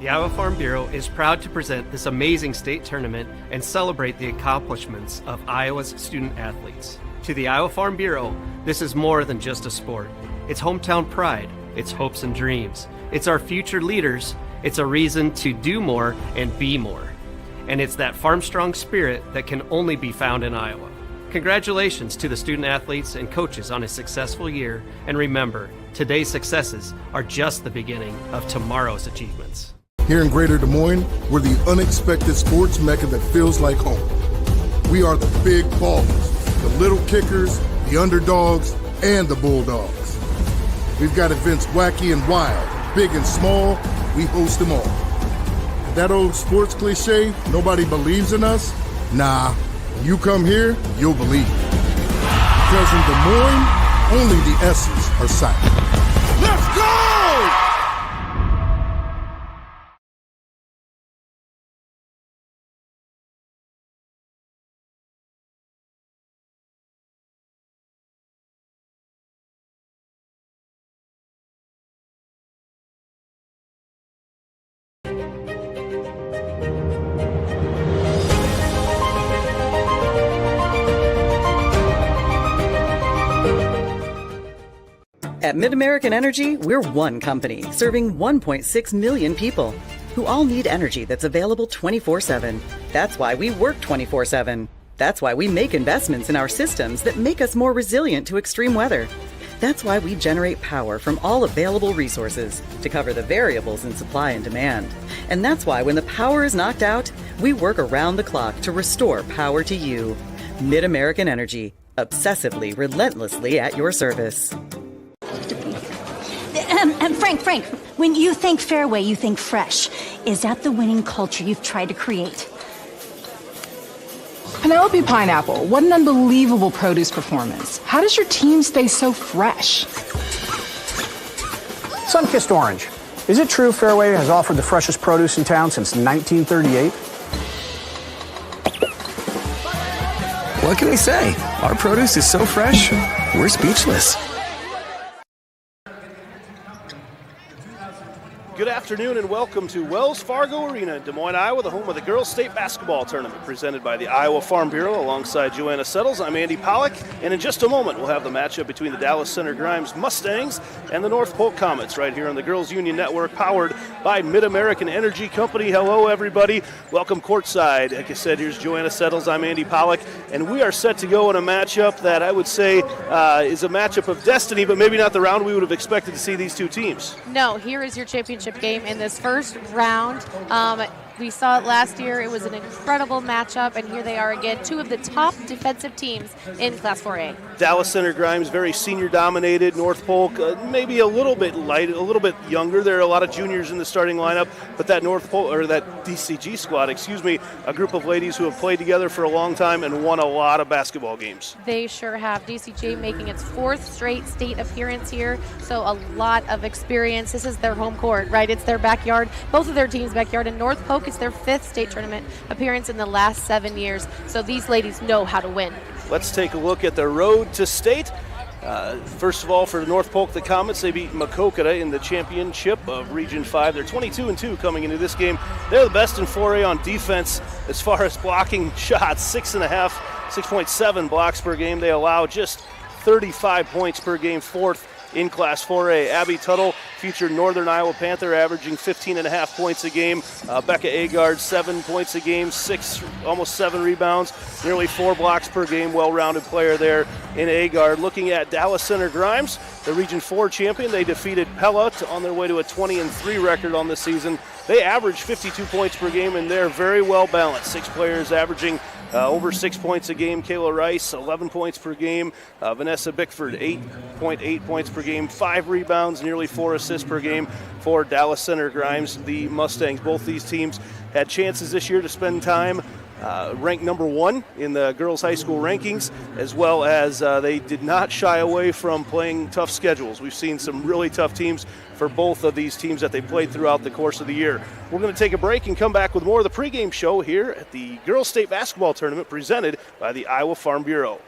The Iowa Farm Bureau is proud to present this amazing state tournament and celebrate the accomplishments of Iowa's student athletes. To the Iowa Farm Bureau, this is more than just a sport. It's hometown pride, it's hopes and dreams, it's our future leaders, it's a reason to do more and be more. And it's that farm strong spirit that can only be found in Iowa. Congratulations to the student athletes and coaches on a successful year, and remember, today's successes are just the beginning of tomorrow's achievements. Here in Greater Des Moines, we're the unexpected sports mecca that feels like home. We are the big ballers, the little kickers, the underdogs, and the bulldogs. We've got events wacky and wild, big and small, we host them all. That old sports cliche, nobody believes in us? Nah, when you come here, you'll believe. Because in Des Moines, only the S's are silent. Let's go! At MidAmerican Energy, we're one company serving 1.6 million people who all need energy that's available 24/7. That's why we work 24/7. That's why we make investments in our systems that make us more resilient to extreme weather. That's why we generate power from all available resources to cover the variables in supply and demand. And that's why when the power is knocked out, we work around the clock to restore power to you. MidAmerican Energy, obsessively, relentlessly at your service. Frank, when you think Fairway, you think fresh. Is that the winning culture you've tried to create? Penelope Pineapple, what an unbelievable produce performance. How does your team stay so fresh? Sunkissed Orange. Is it true Fairway has offered the freshest produce in town since 1938? What can we say? Our produce is so fresh, we're speechless. Good afternoon and welcome to Wells Fargo Arena in Des Moines, Iowa, the home of the Girls State Basketball Tournament presented by the Iowa Farm Bureau alongside Joanna Settles. I'm Andy Pollock, and in just a moment we'll have the matchup between the Dallas Center Grimes Mustangs and the North Polk Comets right here on the Girls Union Network powered by MidAmerican Energy Company. Hello everybody, welcome courtside. Like I said, here's Joanna Settles, I'm Andy Pollock, and we are set to go in a matchup that I would say is a matchup of destiny, but maybe not the round we would have expected to see these two teams. No, here is your championship game in this first round. We saw it last year. It was an incredible matchup, and here they are again, two of the top defensive teams in Class 4A. Dallas Center Grimes, very senior-dominated. North Polk, maybe a little bit light, a little bit younger. There are a lot of juniors in the starting lineup, but that North Polk, or that DCG squad, a group of ladies who have played together for a long time and won a lot of basketball games. They sure have. DCG making its fourth straight state appearance here, so a lot of experience. This is their home court, right? It's their backyard, both of their teams' backyard, and North Polk is their fifth state tournament appearance in the last 7 years, so these ladies know how to win. Let's take a look at the road to state. First of all, for North Polk, the Comets, they beat Maquoketa in the championship of Region 5. They're 22-2 coming into this game. They're the best in 4A on defense as far as blocking shots, 6.7 blocks per game. They allow just 35 points per game, fourth in Class 4A. Abby Tuttle, featured Northern Iowa Panther, averaging 15.5 points a game. Becca Agard, 7 points a game, almost 7 rebounds, nearly 4 blocks per game. Well-rounded player there in Agard. Looking at Dallas Center Grimes, the Region 4 champion, they defeated Pella on their way to a 20-3 record on the season. They average 52 points per game, and they're very well balanced. 6 players averaging over 6 points a game. Kayla Rice, 11 points per game. Vanessa Bickford, 8.8 points per game, 5 rebounds, nearly 4 assists per game for Dallas Center Grimes, the Mustangs. Both these teams had chances this year to spend time ranked number 1 in the girls' high school rankings, as well as they did not shy away from playing tough schedules. We've seen some really tough teams for both of these teams that they played throughout the course of the year. We're going to take a break and come back with more of the pregame show here at the Girls State Basketball Tournament presented by the Iowa Farm Bureau.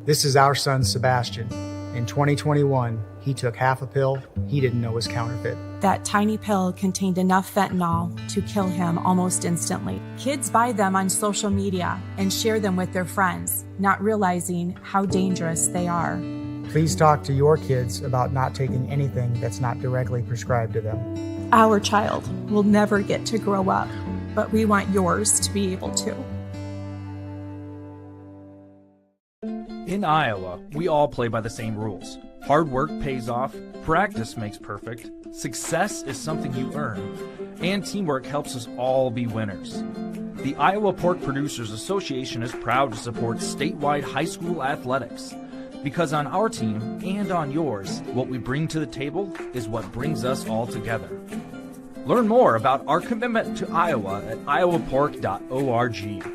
This is our son, Sebastian. In 2021, he took half a pill he didn't know was counterfeit. That tiny pill contained enough fentanyl to kill him almost instantly. Kids buy them on social media and share them with their friends, not realizing how dangerous they are. Please talk to your kids about not taking anything that's not directly prescribed to them. Our child will never get to grow up, but we want yours to be able to. In Iowa, we all play by the same rules. Hard work pays off, practice makes perfect, success is something you earn, and teamwork helps us all be winners. The Iowa Pork Producers Association is proud to support statewide high school athletics. Because on our team and on yours, what we bring to the table is what brings us all together. Learn more about our commitment to Iowa at iowapork.org.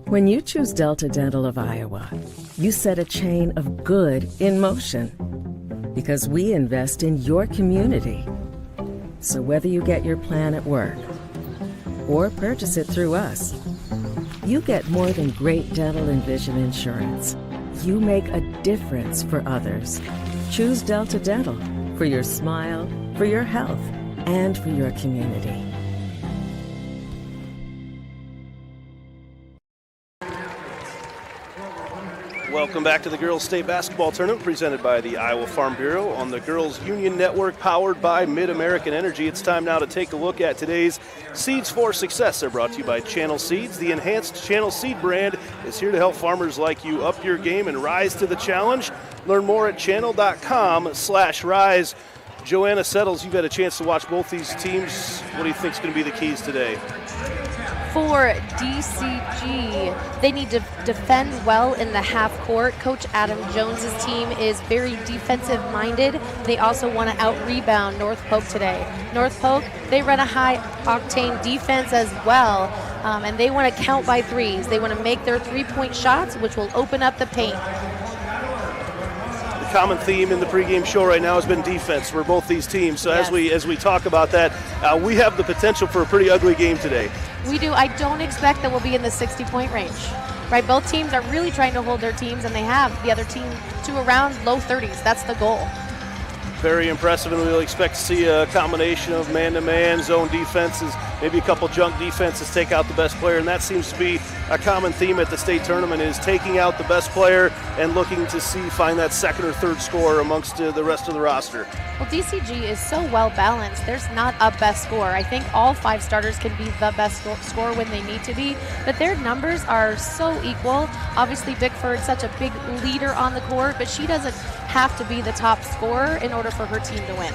When you choose Delta Dental of Iowa, you set a chain of good in motion because we invest in your community. So whether you get your plan at work or purchase it through us, you get more than great dental and vision insurance. You make a difference for others. Choose Delta Dental for your smile, for your health, and for your community. Welcome back to the Girls State Basketball Tournament presented by the Iowa Farm Bureau on the Girls Union Network powered by Mid-American Energy. It's time now to take a look at today's Seeds for Success. They're brought to you by Channel Seeds. The enhanced Channel Seed brand is here to help farmers like you up your game and rise to the challenge. Learn more at channel.com/rise. Joanna Settles, you've had a chance to watch both these teams. What do you think is going to be the keys today? For DCG, they need to defend well in the half court. Coach Adam Jones's team is very defensive minded. They also want to out-rebound North Polk today. North Polk, they run a high-octane defense as well, and they want to count by threes. They want to make their three-point shots, which will open up the paint. The common theme in the pregame show right now has been defense for both these teams. So yes. as we talk about that, we have the potential for a pretty ugly game today. We do. I don't expect that we'll be in the 60-point range. Right? Both teams are really trying to hold their teams, and they have the other team to around low 30s. That's the goal. Very impressive, and we'll expect to see a combination of man-to-man, zone defenses, maybe a couple junk defenses take out the best player, and that seems to be a common theme at the state tournament is taking out the best player and looking to find that second or third scorer amongst the rest of the roster. Well, DCG is so well balanced. There's not a best scorer. I think all five starters can be the best scorer when they need to be, but their numbers are so equal. Obviously, Bickford's such a big leader on the court, but she doesn't have to be the top scorer in order for her team to win.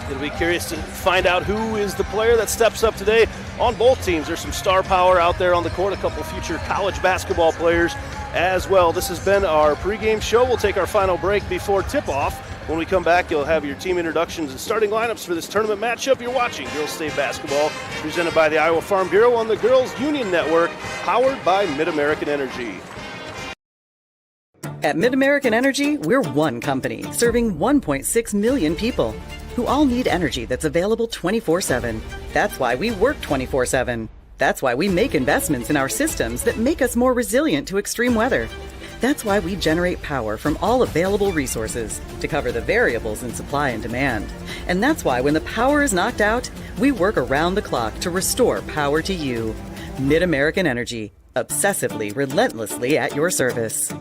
It'll be curious to find out who is the player that steps up today on both teams. There's some star power out there on the court, a couple future college basketball players as well. This has been our pregame show. We'll take our final break before tip-off. When we come back, you'll have your team introductions and starting lineups for this tournament matchup. You're watching Girls State Basketball, presented by the Iowa Farm Bureau on the Girls Union Network, powered by Mid-American Energy. At Mid-American Energy, we're one company serving 1.6 million people who all need energy that's available 24/7. That's why we work 24/7. That's why we make investments in our systems that make us more resilient to extreme weather. That's why we generate power from all available resources to cover the variables in supply and demand. And that's why when the power is knocked out, we work around the clock to restore power to you. Mid-American Energy, obsessively, relentlessly at your service.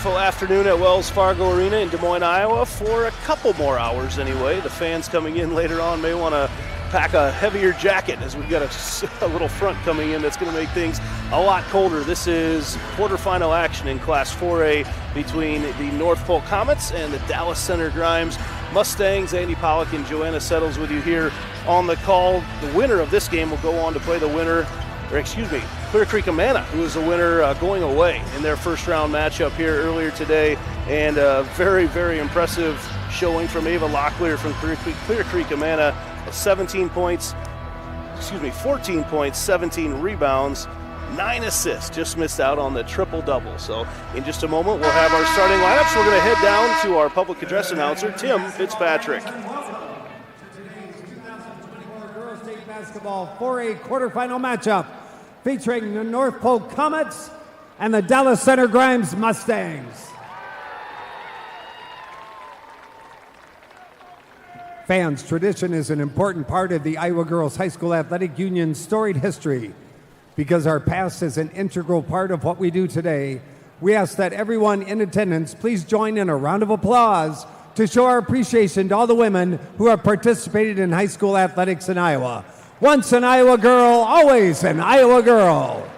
beautiful afternoon at Wells Fargo Arena in Des Moines, Iowa for a couple more hours anyway. The fans coming in later on may want to pack a heavier jacket as we've got a little front coming in that's going to make things a lot colder. This is quarterfinal action in Class 4A between the North Polk Comets and the Dallas Center Grimes Mustangs. Andy Pollock and Joanna Settles with you here on the call. The winner of this game will go on to play Clear Creek Amana, who is the winner going away in their first round matchup here earlier today. And a very, very impressive showing from Ava Locklear from Clear Creek Amana. 14 points, 17 rebounds, 9 assists. Just missed out on the triple-double. So in just a moment, we'll have our starting lineups. We're going to head down to our public address announcer, Tim Fitzpatrick. Girls State Basketball 4A quarterfinal matchup featuring the North Polk Comets and the Dallas Center Grimes Mustangs. Fans, tradition is an important part of the Iowa Girls High School Athletic Union's storied history. Because our past is an integral part of what we do today, we ask that everyone in attendance please join in a round of applause to show our appreciation to all the women who have participated in high school athletics in Iowa. Once an Iowa girl, always an Iowa girl.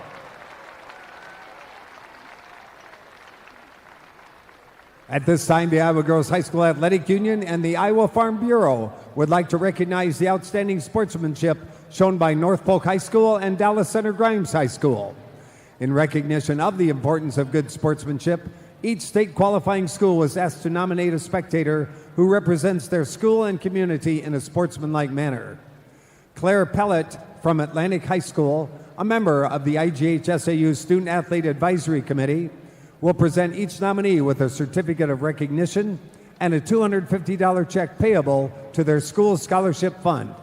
At this time, the Iowa Girls High School Athletic Union and the Iowa Farm Bureau would like to recognize the outstanding sportsmanship shown by North Polk High School and Dallas Center Grimes High School. In recognition of the importance of good sportsmanship, each state qualifying school was asked to nominate a spectator who represents their school and community in a sportsmanlike manner. Claire Pellett from Atlantic High School, a member of the IGHSAU Student Athlete Advisory Committee, will present each nominee with a certificate of recognition and a $250 check payable to their school scholarship fund.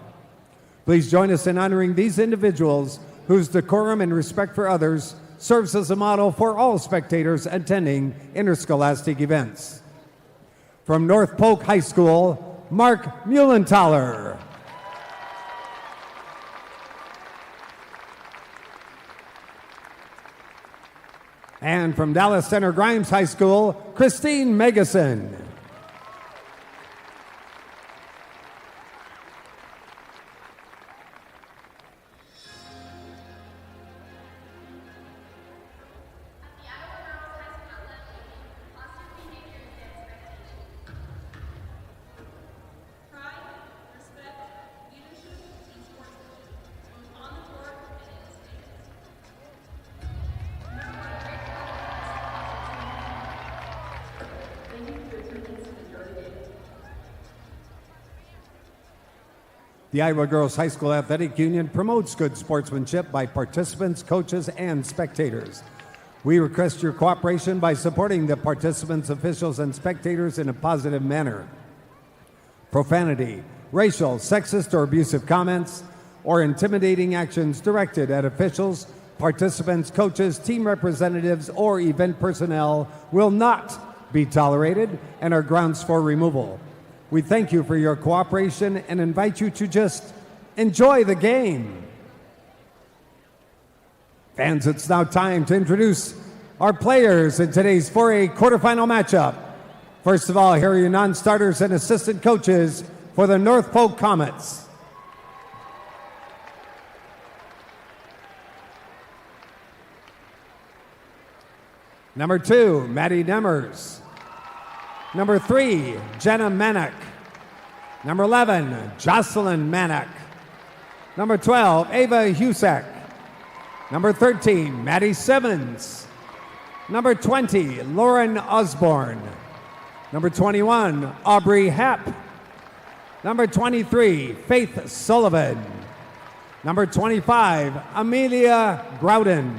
Please join us in honoring these individuals whose decorum and respect for others serves as a model for all spectators attending interscholastic events. From North Polk High School, Mark Muhlenthaler. And from Dallas Center Grimes High School, Christine Megason. The Iowa Girls High School Athletic Union promotes good sportsmanship by participants, coaches, and spectators. We request your cooperation by supporting the participants, officials, and spectators in a positive manner. Profanity, racial, sexist, or abusive comments, or intimidating actions directed at officials, participants, coaches, team representatives, or event personnel will not be tolerated and are grounds for removal. We thank you for your cooperation and invite you to just enjoy the game. Fans, it's now time to introduce our players in today's 4A quarterfinal matchup. First of all, here are your non-starters and assistant coaches for the North Polk Comets. Number 2, Maddie Demers. Number 3, Jenna Manick. Number 11, Jocelyn Manick. Number 12, Ava Husak. Number 13, Maddie Simmons. Number 20, Lauren Osborne. Number 21, Aubrey Happ. Number 23, Faith Sullivan. Number 25, Amelia Grouden.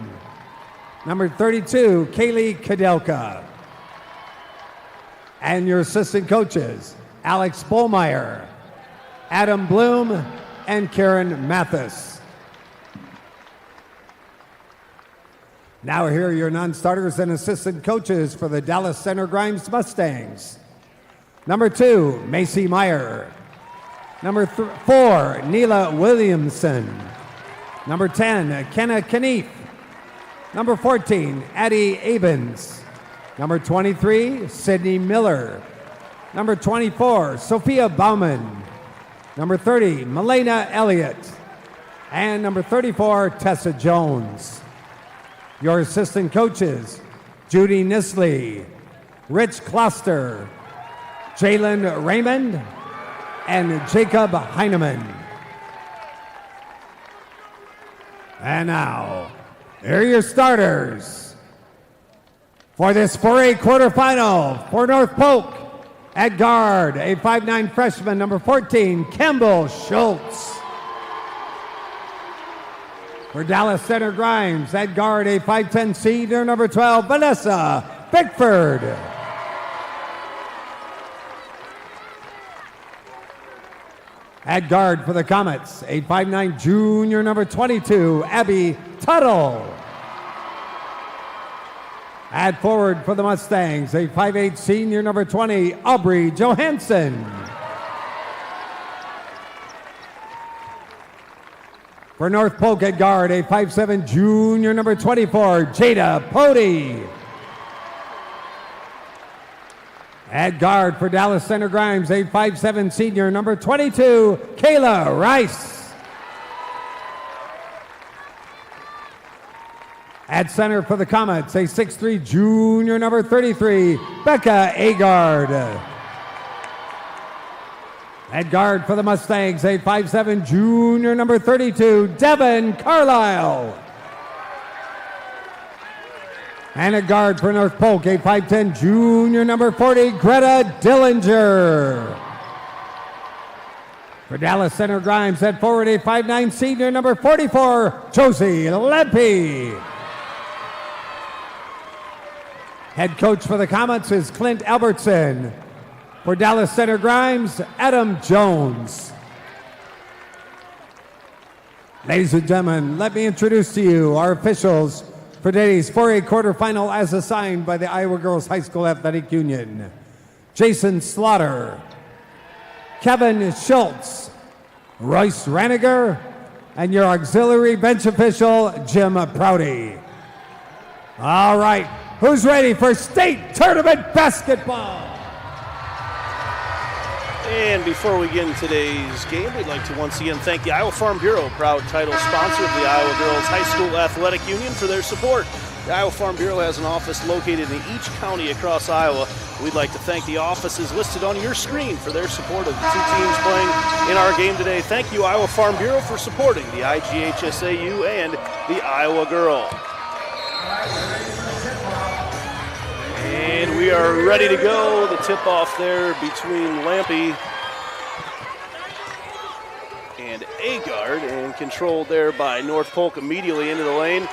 Number 32, Kaylee Kadelka. And your assistant coaches, Alex Bollmeyer, Adam Bloom, and Karen Mathis. Now here are your non-starters and assistant coaches for the Dallas Center Grimes Mustangs. Number 2, Macy Meyer. Number 4, Neela Williamson. Number 10, Kenna Kneef. Number 14, Addie Abens. Number 23, Sydney Miller. Number 24, Sophia Bauman. Number 30, Milena Elliott. And number 34, Tessa Jones. Your assistant coaches, Judy Nisley, Rich Kloster, Jalen Raymond, and Jacob Heineman. And now, here are your starters for this 4A quarterfinal for North Polk. At guard, a 5'9" freshman, number 14, Campbell Schultz. For Dallas Center Grimes, at guard, a 5'10" senior, number 12, Vanessa Bickford. At guard for the Comets, a 5'9" junior, number 22, Abby Tuttle. At forward for the Mustangs, a 5'8" senior, number 20, Aubrey Johansson. For North Polk at guard, a 5'7" junior, number 24, Jada Pody. At guard for Dallas Center Grimes, a 5'7" senior, number 22, Kayla Rice. At center for the Comets, a 6'3" junior, number 33, Becca Agard. At guard for the Mustangs, a 5'7" junior, number 32, Devin Carlisle. And at guard for North Polk, a 5'10" junior, number 40, Greta Dillinger. For Dallas Center Grimes, at forward, a 5'9" senior, number 44, Josie Lempe. Head coach for the Comets is Clint Albertson. For Dallas Center Grimes, Adam Jones. Ladies and gentlemen, let me introduce to you our officials for today's 4A quarterfinal as assigned by the Iowa Girls High School Athletic Union. Jason Slaughter, Kevin Schultz, Royce Raniger, and your auxiliary bench official, Jim Prouty. All right. Who's ready for state tournament basketball? And before we get into today's game, we'd like to once again thank the Iowa Farm Bureau, proud title sponsor of the Iowa Girls High School Athletic Union, for their support. The Iowa Farm Bureau has an office located in each county across Iowa. We'd like to thank the offices listed on your screen for their support of the two teams playing in our game today. Thank you, Iowa Farm Bureau, for supporting the IGHSAU and the Iowa Girl. And we are ready to go. The tip-off there between Lampe and Agard, and controlled there by North Polk immediately into the lane.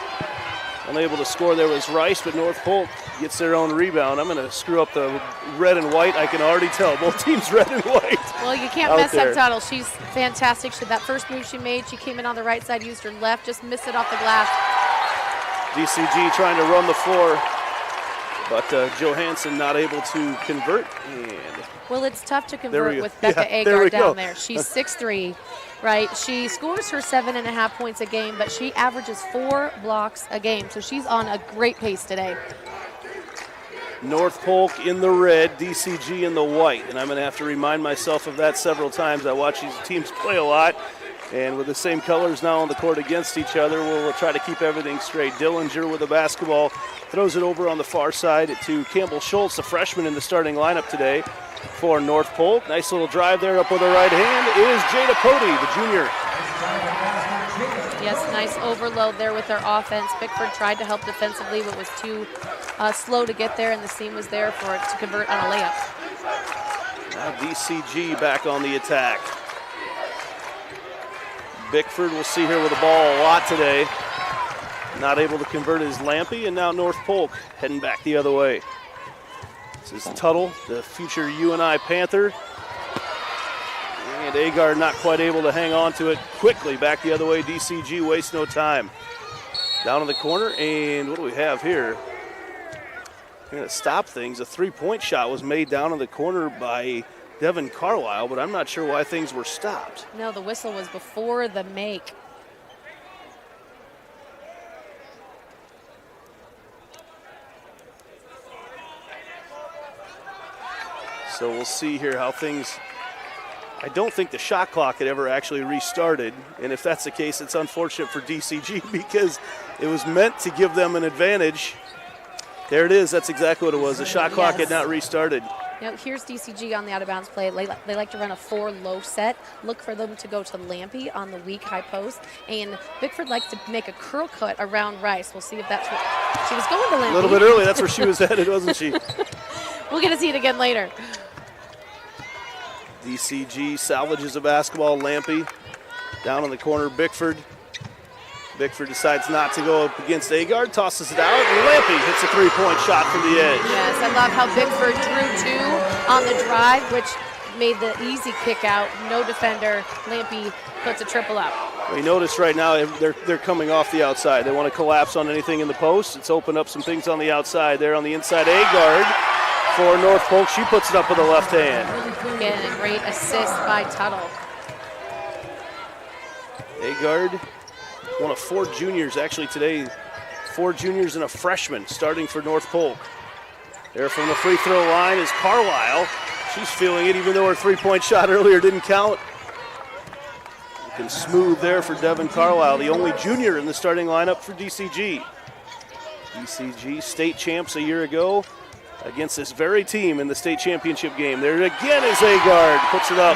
Unable to score there was Rice, but North Polk gets their own rebound. I'm going to screw up the red and white. I can already tell. Both teams red and white. Well, you can't mess up Tuttle. She's fantastic. That first move she made, she came in on the right side, used her left, just missed it off the glass. DCG trying to run the floor, but Johansson not able to convert. And well, it's tough to convert with Becca Agard down there. She's 6'3", right? She scores her 7.5 points a game, but she averages 4 blocks a game, so she's on a great pace today. North Polk in the red, DCG in the white, and I'm going to have to remind myself of that several times. I watch these teams play a lot, and with the same colors now on the court against each other, we'll try to keep everything straight. Dillinger with the basketball, throws it over on the far side to Campbell Schultz, the freshman in the starting lineup today for North Polk. Nice little drive there up with the right hand is Jada Pody, the junior. Yes, nice overload there with their offense. Bickford tried to help defensively, but was too slow to get there, and the seam was there for it to convert on a layup. Now DCG back on the attack. Bickford will see her with the ball a lot today. Not able to convert is Lampe, and now North Polk heading back the other way. This is Tuttle, the future UNI Panther. And Agard not quite able to hang on to it quickly. Back the other way, DCG wastes no time. Down in the corner, and what do we have here? We're going to stop things. A three-point shot was made down in the corner by Devin Carlisle, but I'm not sure why things were stopped. No, the whistle was before the make. So we'll see here how things. I don't think the shot clock had ever actually restarted, and if that's the case, it's unfortunate for DCG because it was meant to give them an advantage. There it is. That's exactly what it was. The shot clock had not restarted. Now here's DCG on the out-of-bounds play. They like to run a 4-low set. Look for them to go to Lampy on the weak high post. And Bickford likes to make a curl cut around Rice. We'll see if that's what she was going to Lampy. A little bit early. That's where she was headed, wasn't she? We'll get to see it again later. DCG salvages a basketball. Lampy down in the corner. Bickford decides not to go up against Agard, tosses it out, and Lampy hits a three-point shot from the edge. Yes, I love how Bickford drew 2 on the drive, which made the easy kick out. No defender. Lampy puts a triple up. We notice right now they're coming off the outside. They want to collapse on anything in the post. It's opened up some things on the outside. There on the inside, Agard for North Polk. She puts it up with the left hand. Again, a great assist by Tuttle. Agard, one of 4 juniors actually today, 4 juniors and a freshman starting for North Polk. There from the free throw line is Carlisle. She's feeling it even though her three-point shot earlier didn't count. Looking smooth there for Devin Carlisle, the only junior in the starting lineup for DCG. DCG state champs a year ago against this very team in the state championship game. There again is Agard, puts it up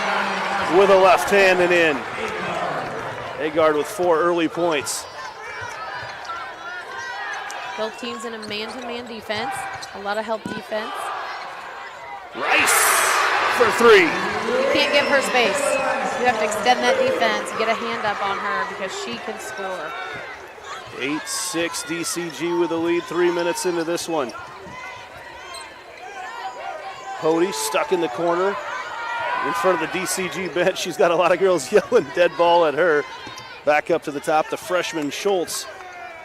with a left hand and in. Agard with 4 early points. Both teams in a man-to-man defense. A lot of help defense. Rice for 3. You can't give her space. You have to extend that defense, get a hand up on her because she can score. 8-6 DCG with the lead 3 minutes into this one. Cody stuck in the corner in front of the DCG bench. She's got a lot of girls yelling dead ball at her. Back up to the top, the freshman Schultz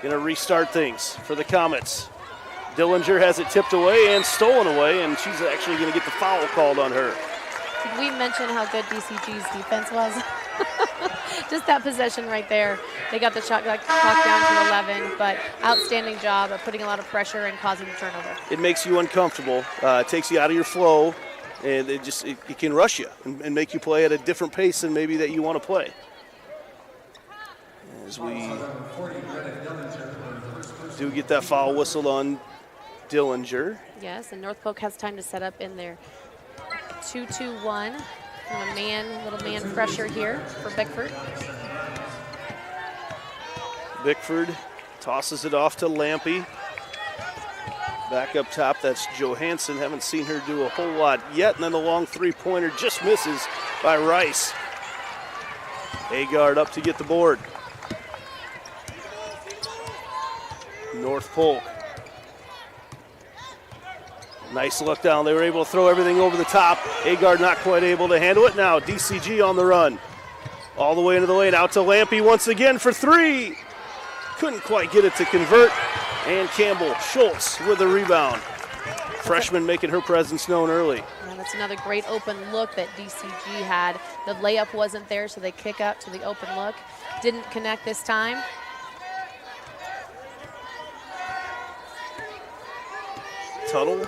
going to restart things for the Comets. Dillinger has it tipped away and stolen away, and she's actually going to get the foul called on her. Did we mention how good DCG's defense was? Just that possession right there. They got the shot clock down to 11, but outstanding job of putting a lot of pressure and causing the turnover. It makes you uncomfortable. It takes you out of your flow, and it can rush you and make you play at a different pace than maybe that you want to play. As we do get that foul whistle on Dillinger. Yes, and North Polk has time to set up in their 2-2-1. Little man pressure here for Bickford. Bickford tosses it off to Lampy. Back up top, that's Johansson. Haven't seen her do a whole lot yet. And then the long three-pointer just misses by Rice. Agard up to get the board. North Polk. Nice look down. They were able to throw everything over the top. Agard not quite able to handle it. Now DCG on the run. All the way into the lane. Out to Lampy once again for 3. Couldn't quite get it to convert. And Campbell Schultz with a rebound. Freshman making her presence known early. Yeah, that's another great open look that DCG had. The layup wasn't there, so they kick out to the open look. Didn't connect this time. Tuttle.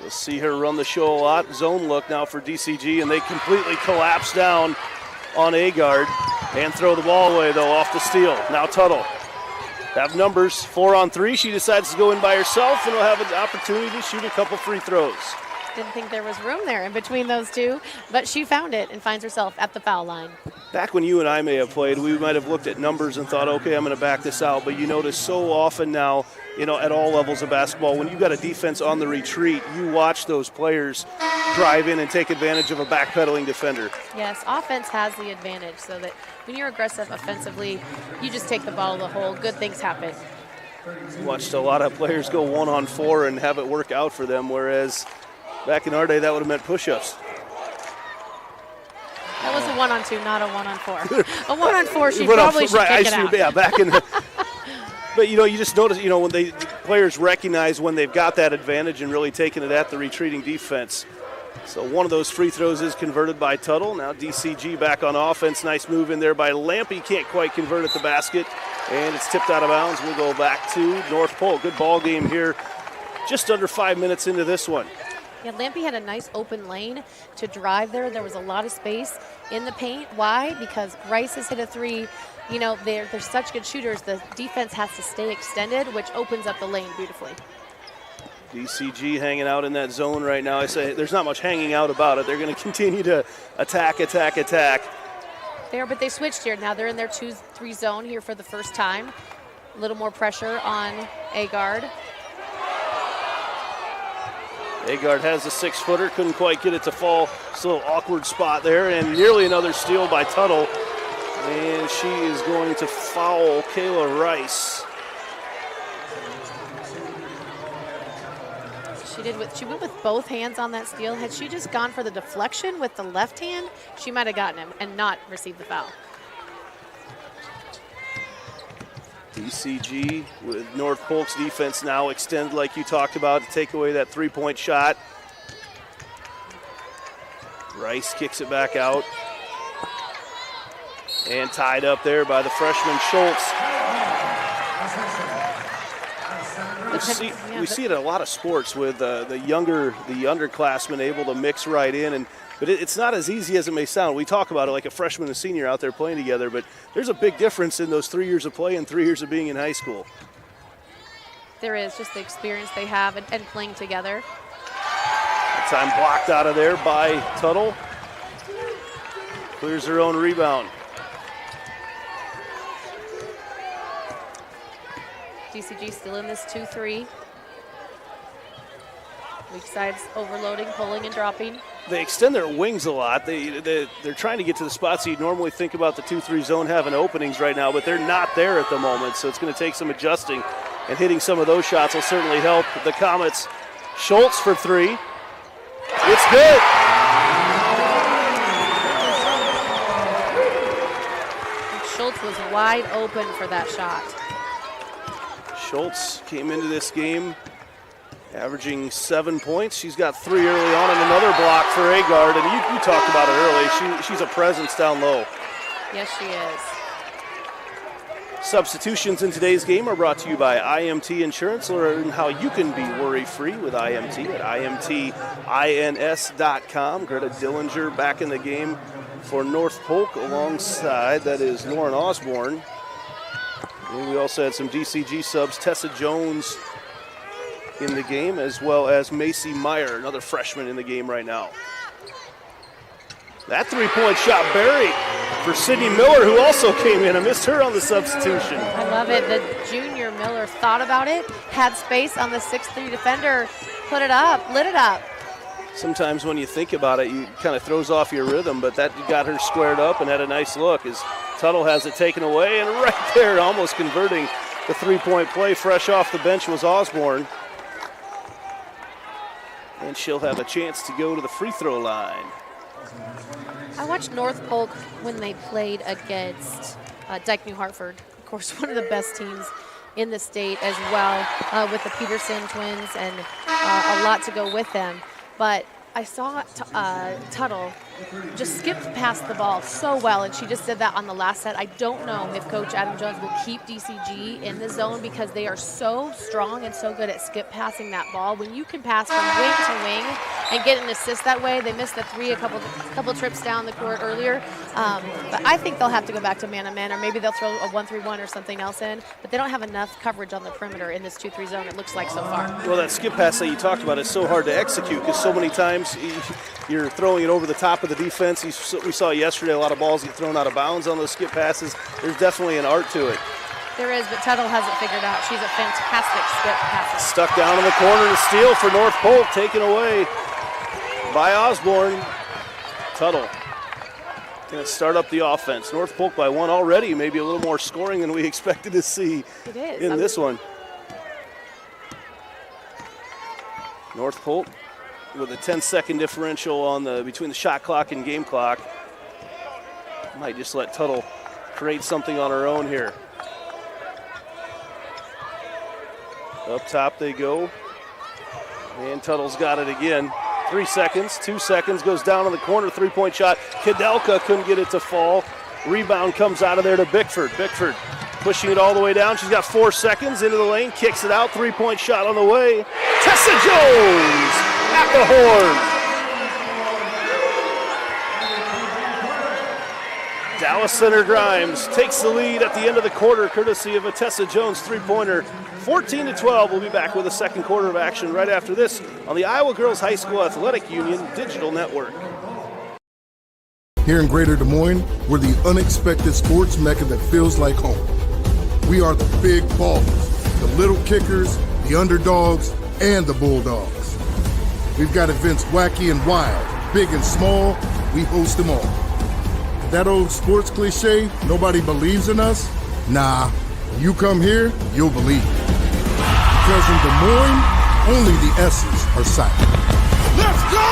You'll see her run the show a lot. Zone look now for DCG, and they completely collapse down on Agard and throw the ball away, though, off the steal. Now Tuttle. Have numbers 4 on 3. She decides to go in by herself and will have an opportunity to shoot a couple free throws. Didn't think there was room there in between those two, but she found it and finds herself at the foul line. Back when you and I may have played, we might have looked at numbers and thought, okay, I'm going to back this out. But you notice so often now, at all levels of basketball, when you've got a defense on the retreat, you watch those players drive in and take advantage of a backpedaling defender. Yes, offense has the advantage, so that when you're aggressive offensively, you just take the ball to the hole. Good things happen. Watched a lot of players go 1-on-4 and have it work out for them, whereas back in our day, that would have meant push-ups. That was a 1-on-2, not a 1-on-4. A 1-on-4, she probably should kick it out. Yeah, back in the, but, you just notice, when the players recognize when they've got that advantage and really taking it at the retreating defense. So one of those free throws is converted by Tuttle. Now DCG back on offense. Nice move in there by Lampy. Can't quite convert at the basket, and it's tipped out of bounds. We'll go back to North Polk. Good ball game here. Just under 5 minutes into this one. Yeah, Lampy had a nice open lane to drive there. There was a lot of space in the paint. Why? Because Rice has hit a three. You know, they're such good shooters. The defense has to stay extended, which opens up the lane beautifully. DCG hanging out in that zone right now. I say there's not much hanging out about it. They're going to continue to attack. There, but they switched here. Now they're in their 2-3 zone here for the first time. A little more pressure on Agard. Agard has a 6-footer, couldn't quite get it to fall. It's a little awkward spot there, and nearly another steal by Tuttle. And she is going to foul Kayla Rice. She went with both hands on that steal. Had she just gone for the deflection with the left hand, she might have gotten him and not received the foul. DCG with North Polk's defense now extended like you talked about to take away that 3-point shot. Rice kicks it back out. And tied up there by the freshman Schultz. We see it in a lot of sports with the underclassmen able to mix right in, but it's not as easy as it may sound. We talk about it like a freshman and senior out there playing together, but there's a big difference in those 3 years of play and 3 years of being in high school. There is, just the experience they have and playing together. That time blocked out of there by Tuttle. Clears her own rebound. DCG still in this 2-3. Weak sides overloading, pulling and dropping. They extend their wings a lot. They're trying to get to the spots you'd normally think about the 2-3 zone having openings right now, but they're not there at the moment, so it's going to take some adjusting, and hitting some of those shots will certainly help the Comets. Schultz for 3. It's good. Schultz was wide open for that shot. Schultz came into this game averaging 7 points. She's got 3 early on and another block for Agard. And you talked about it early. She's a presence down low. Yes, she is. Substitutions in today's game are brought to you by IMT Insurance. Learn how you can be worry-free with IMT at IMTINS.com. Greta Dillinger back in the game for North Polk alongside, that is Lauren Osborne. And we also had some DCG subs, Tessa Jones in the game, as well as Macy Meyer, another freshman in the game right now. That 3-point shot buried for Sydney Miller, who also came in. I missed her on the substitution. I love it. The junior Miller thought about it, had space on the 6'3" defender, put it up, lit it up. Sometimes when you think about it, you kind of throws off your rhythm, but that got her squared up and had a nice look as Tuttle has it taken away, and right there, almost converting the 3-point play, fresh off the bench was Osborne. And she'll have a chance to go to the free throw line. I watched North Polk when they played against Dyke New Hartford. Of course, one of the best teams in the state as well, with the Peterson twins, and a lot to go with them. But I saw Tuttle just skip past the ball so well, and she just did that on the last set. I don't know if Coach Adam Jones will keep DCG in the zone because they are so strong and so good at skip passing that ball. When you can pass from wing to wing and get an assist that way, they missed the 3 a couple trips down the court earlier. But I think they'll have to go back to man-on-man, or maybe they'll throw a 1-3-1 or something else in. But they don't have enough coverage on the perimeter in this 2-3 zone, it looks like so far. Well, that skip pass that you talked about is so hard to execute because so many times you're throwing it over the top of the defense. We saw yesterday a lot of balls get thrown out of bounds on those skip passes. There's definitely an art to it. There is, but Tuttle has it figured out. She's a fantastic skip passer. Stuck down in the corner to steal for North Polk, taken away by Osborne. Tuttle going to start up the offense. North Polk by 1 already, maybe a little more scoring than we expected to see in this one. North Polk with a 10-second differential on between the shot clock and game clock. Might just let Tuttle create something on her own here. Up top they go. And Tuttle's got it again. 3 seconds, 2 seconds, goes down in the corner, 3-point shot. Kadelka couldn't get it to fall. Rebound comes out of there to Bickford. Bickford pushing it all the way down. She's got 4 seconds into the lane, kicks it out, 3-point shot on the way. Tessa Jones at the horn. Dallas Center Grimes takes the lead at the end of the quarter, courtesy of a Tessa Jones three-pointer. 14-12. We'll be back with a second quarter of action right after this on the Iowa Girls High School Athletic Union Digital Network. Here in Greater Des Moines, we're the unexpected sports mecca that feels like home. We are the big ballers, the little kickers, the underdogs, and the bulldogs. We've got events wacky and wild, big and small, we host them all. That old sports cliche, nobody believes in us? Nah, when you come here, you'll believe it. Because in Des Moines, only the S's are silent. Let's go!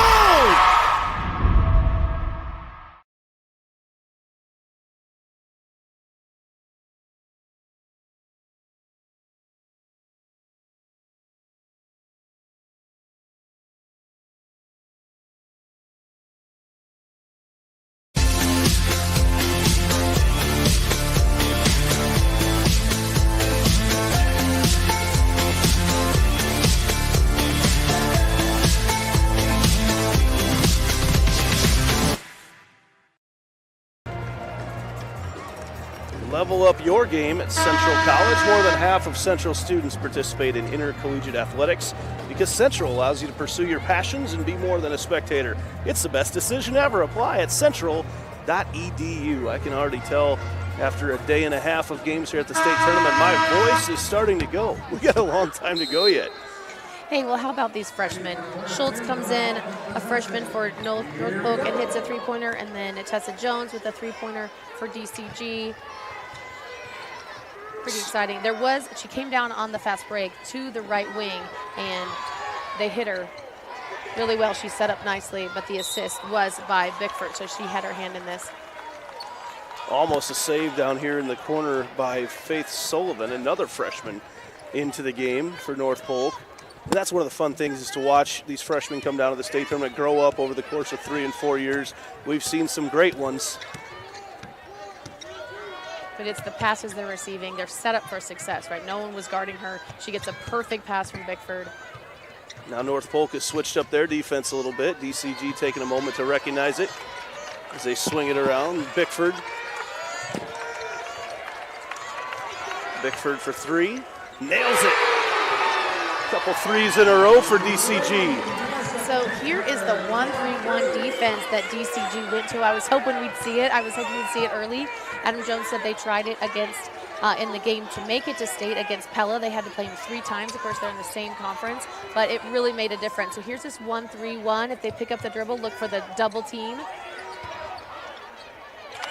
Level up your game at Central College. More than half of Central students participate in intercollegiate athletics because Central allows you to pursue your passions and be more than a spectator. It's the best decision ever. Apply at central.edu. I can already tell after a day and a half of games here at the state tournament, my voice is starting to go. We got a long time to go yet. Hey, well, how about these freshmen? Schultz comes in, a freshman for North Polk, and hits a three-pointer, and then Tessa Jones with a three-pointer for DCG. Pretty exciting. She came down on the fast break to the right wing, and they hit her really well. She set up nicely, but the assist was by Bickford, so she had her hand in this. Almost a save down here in the corner by Faith Sullivan, another freshman into the game for North Polk. And that's one of the fun things is to watch these freshmen come down to the state tournament, grow up over the course of 3 and 4 years. We've seen some great ones. But it's the passes they're receiving. They're set up for success, right? No one was guarding her. She gets a perfect pass from Bickford. Now North Polk has switched up their defense a little bit. DCG taking a moment to recognize it as they swing it around. Bickford for three. Nails it. Couple threes in a row for DCG. So here is the 1-3-1 defense that DCG went to. I was hoping we'd see it. I was hoping we'd see it early. Adam Jones said they tried it against in the game to make it to state against Pella. They had to play him 3 times. Of course, they're in the same conference, but it really made a difference. So here's this 1-3-1. If they pick up the dribble, look for the double team.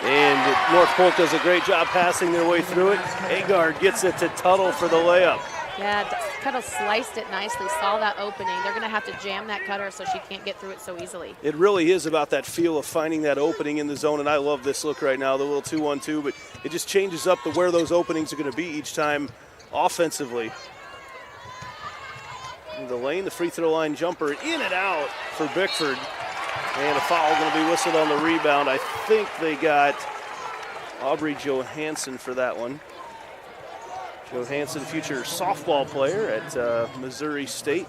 And North Polk does a great job passing their way through it. Agard gets it to Tuttle for the layup. Yeah, kind of sliced it nicely, saw that opening. They're going to have to jam that cutter so she can't get through it so easily. It really is about that feel of finding that opening in the zone, and I love this look right now, the little 2-1-2, but it just changes up to where those openings are going to be each time offensively. In the lane, the free throw line jumper in and out for Bickford. And a foul going to be whistled on the rebound. I think they got Aubrey Johansson for that one. Johansson, future softball player at Missouri State.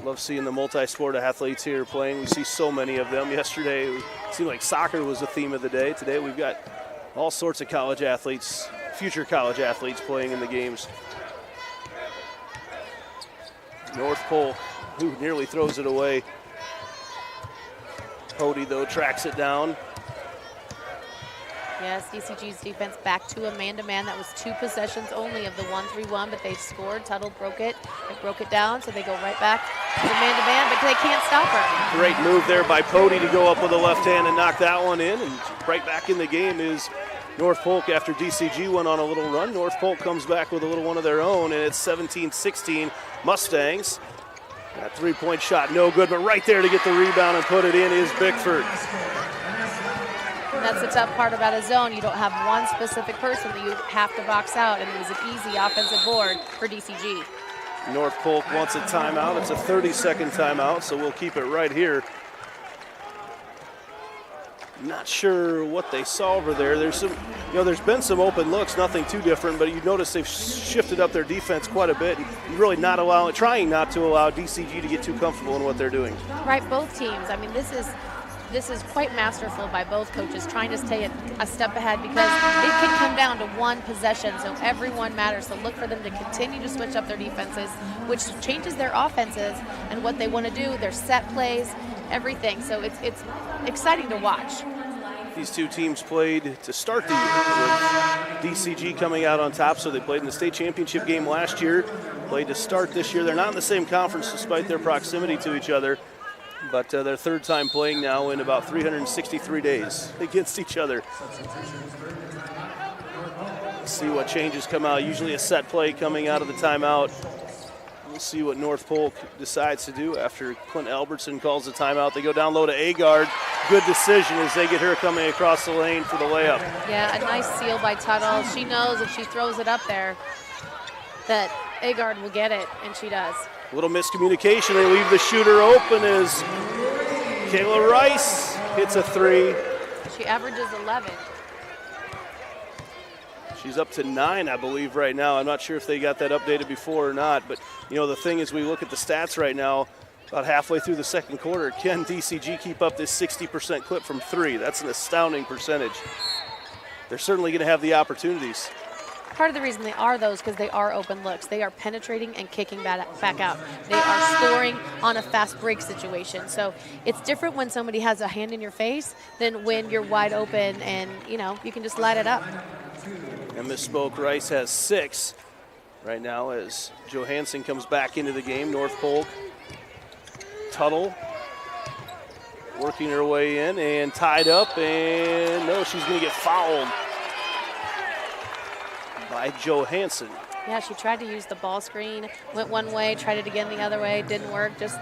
Love seeing the multi-sport athletes here playing. We see so many of them. Yesterday, it seemed like soccer was the theme of the day. Today, we've got all sorts of college athletes, future college athletes playing in the games. North Polk, who nearly throws it away. Cody, though, tracks it down. Yes, DCG's defense back to a man-to-man. That was 2 possessions only of the 1-3-1, but they scored. Tuttle broke it. They broke it down, so they go right back to the man-to-man, but they can't stop her. Great move there by Pody to go up with the left hand and knock that one in. And right back in the game is North Polk after DCG went on a little run. North Polk comes back with a little one of their own, and it's 17-16 Mustangs. That three-point shot, no good, but right there to get the rebound and put it in is Bickford. And that's the tough part about a zone. You don't have one specific person that you have to box out, and it was an easy offensive board for DCG. North Polk wants a timeout. It's a 30-second timeout, so we'll keep it right here. Not sure what they saw over there. There's some, there's been some open looks, nothing too different, but you notice they've shifted up their defense quite a bit and really trying not to allow DCG to get too comfortable in what they're doing. Right, both teams. I mean, this is quite masterful by both coaches, trying to stay a step ahead because it can come down to one possession, so everyone matters. So look for them to continue to switch up their defenses, which changes their offenses and what they want to do, their set plays, everything. So it's exciting to watch. These two teams played to start the year with DCG coming out on top, so they played in the state championship game last year, played to start this year. They're not in the same conference despite their proximity to each other, but their third time playing now in about 363 days against each other. Let's see what changes come out. Usually a set play coming out of the timeout. We'll see what North Polk decides to do after Clint Albertson calls the timeout. They go down low to Agard. Good decision as they get her coming across the lane for the layup. Yeah, a nice steal by Tuttle. She knows if she throws it up there that Agard will get it, and she does. A little miscommunication. They leave the shooter open as Kayla Rice hits a three. She averages 11. She's up to 9, I believe, right now. I'm not sure if they got that updated before or not, but, the thing is, we look at the stats right now, about halfway through the second quarter, can DCG keep up this 60% clip from 3? That's an astounding percentage. They're certainly going to have the opportunities. Part of the reason they are those because they are open looks. They are penetrating and kicking back out. They are scoring on a fast break situation. So it's different when somebody has a hand in your face than when you're wide open and, you can just light it up. And misspoke, Rice has 6 right now as Johansson comes back into the game. North Polk, Tuttle working her way in and tied up, and no, she's going to get fouled by Johansson. Yeah, she tried to use the ball screen, went one way, tried it again the other way, didn't work. Just,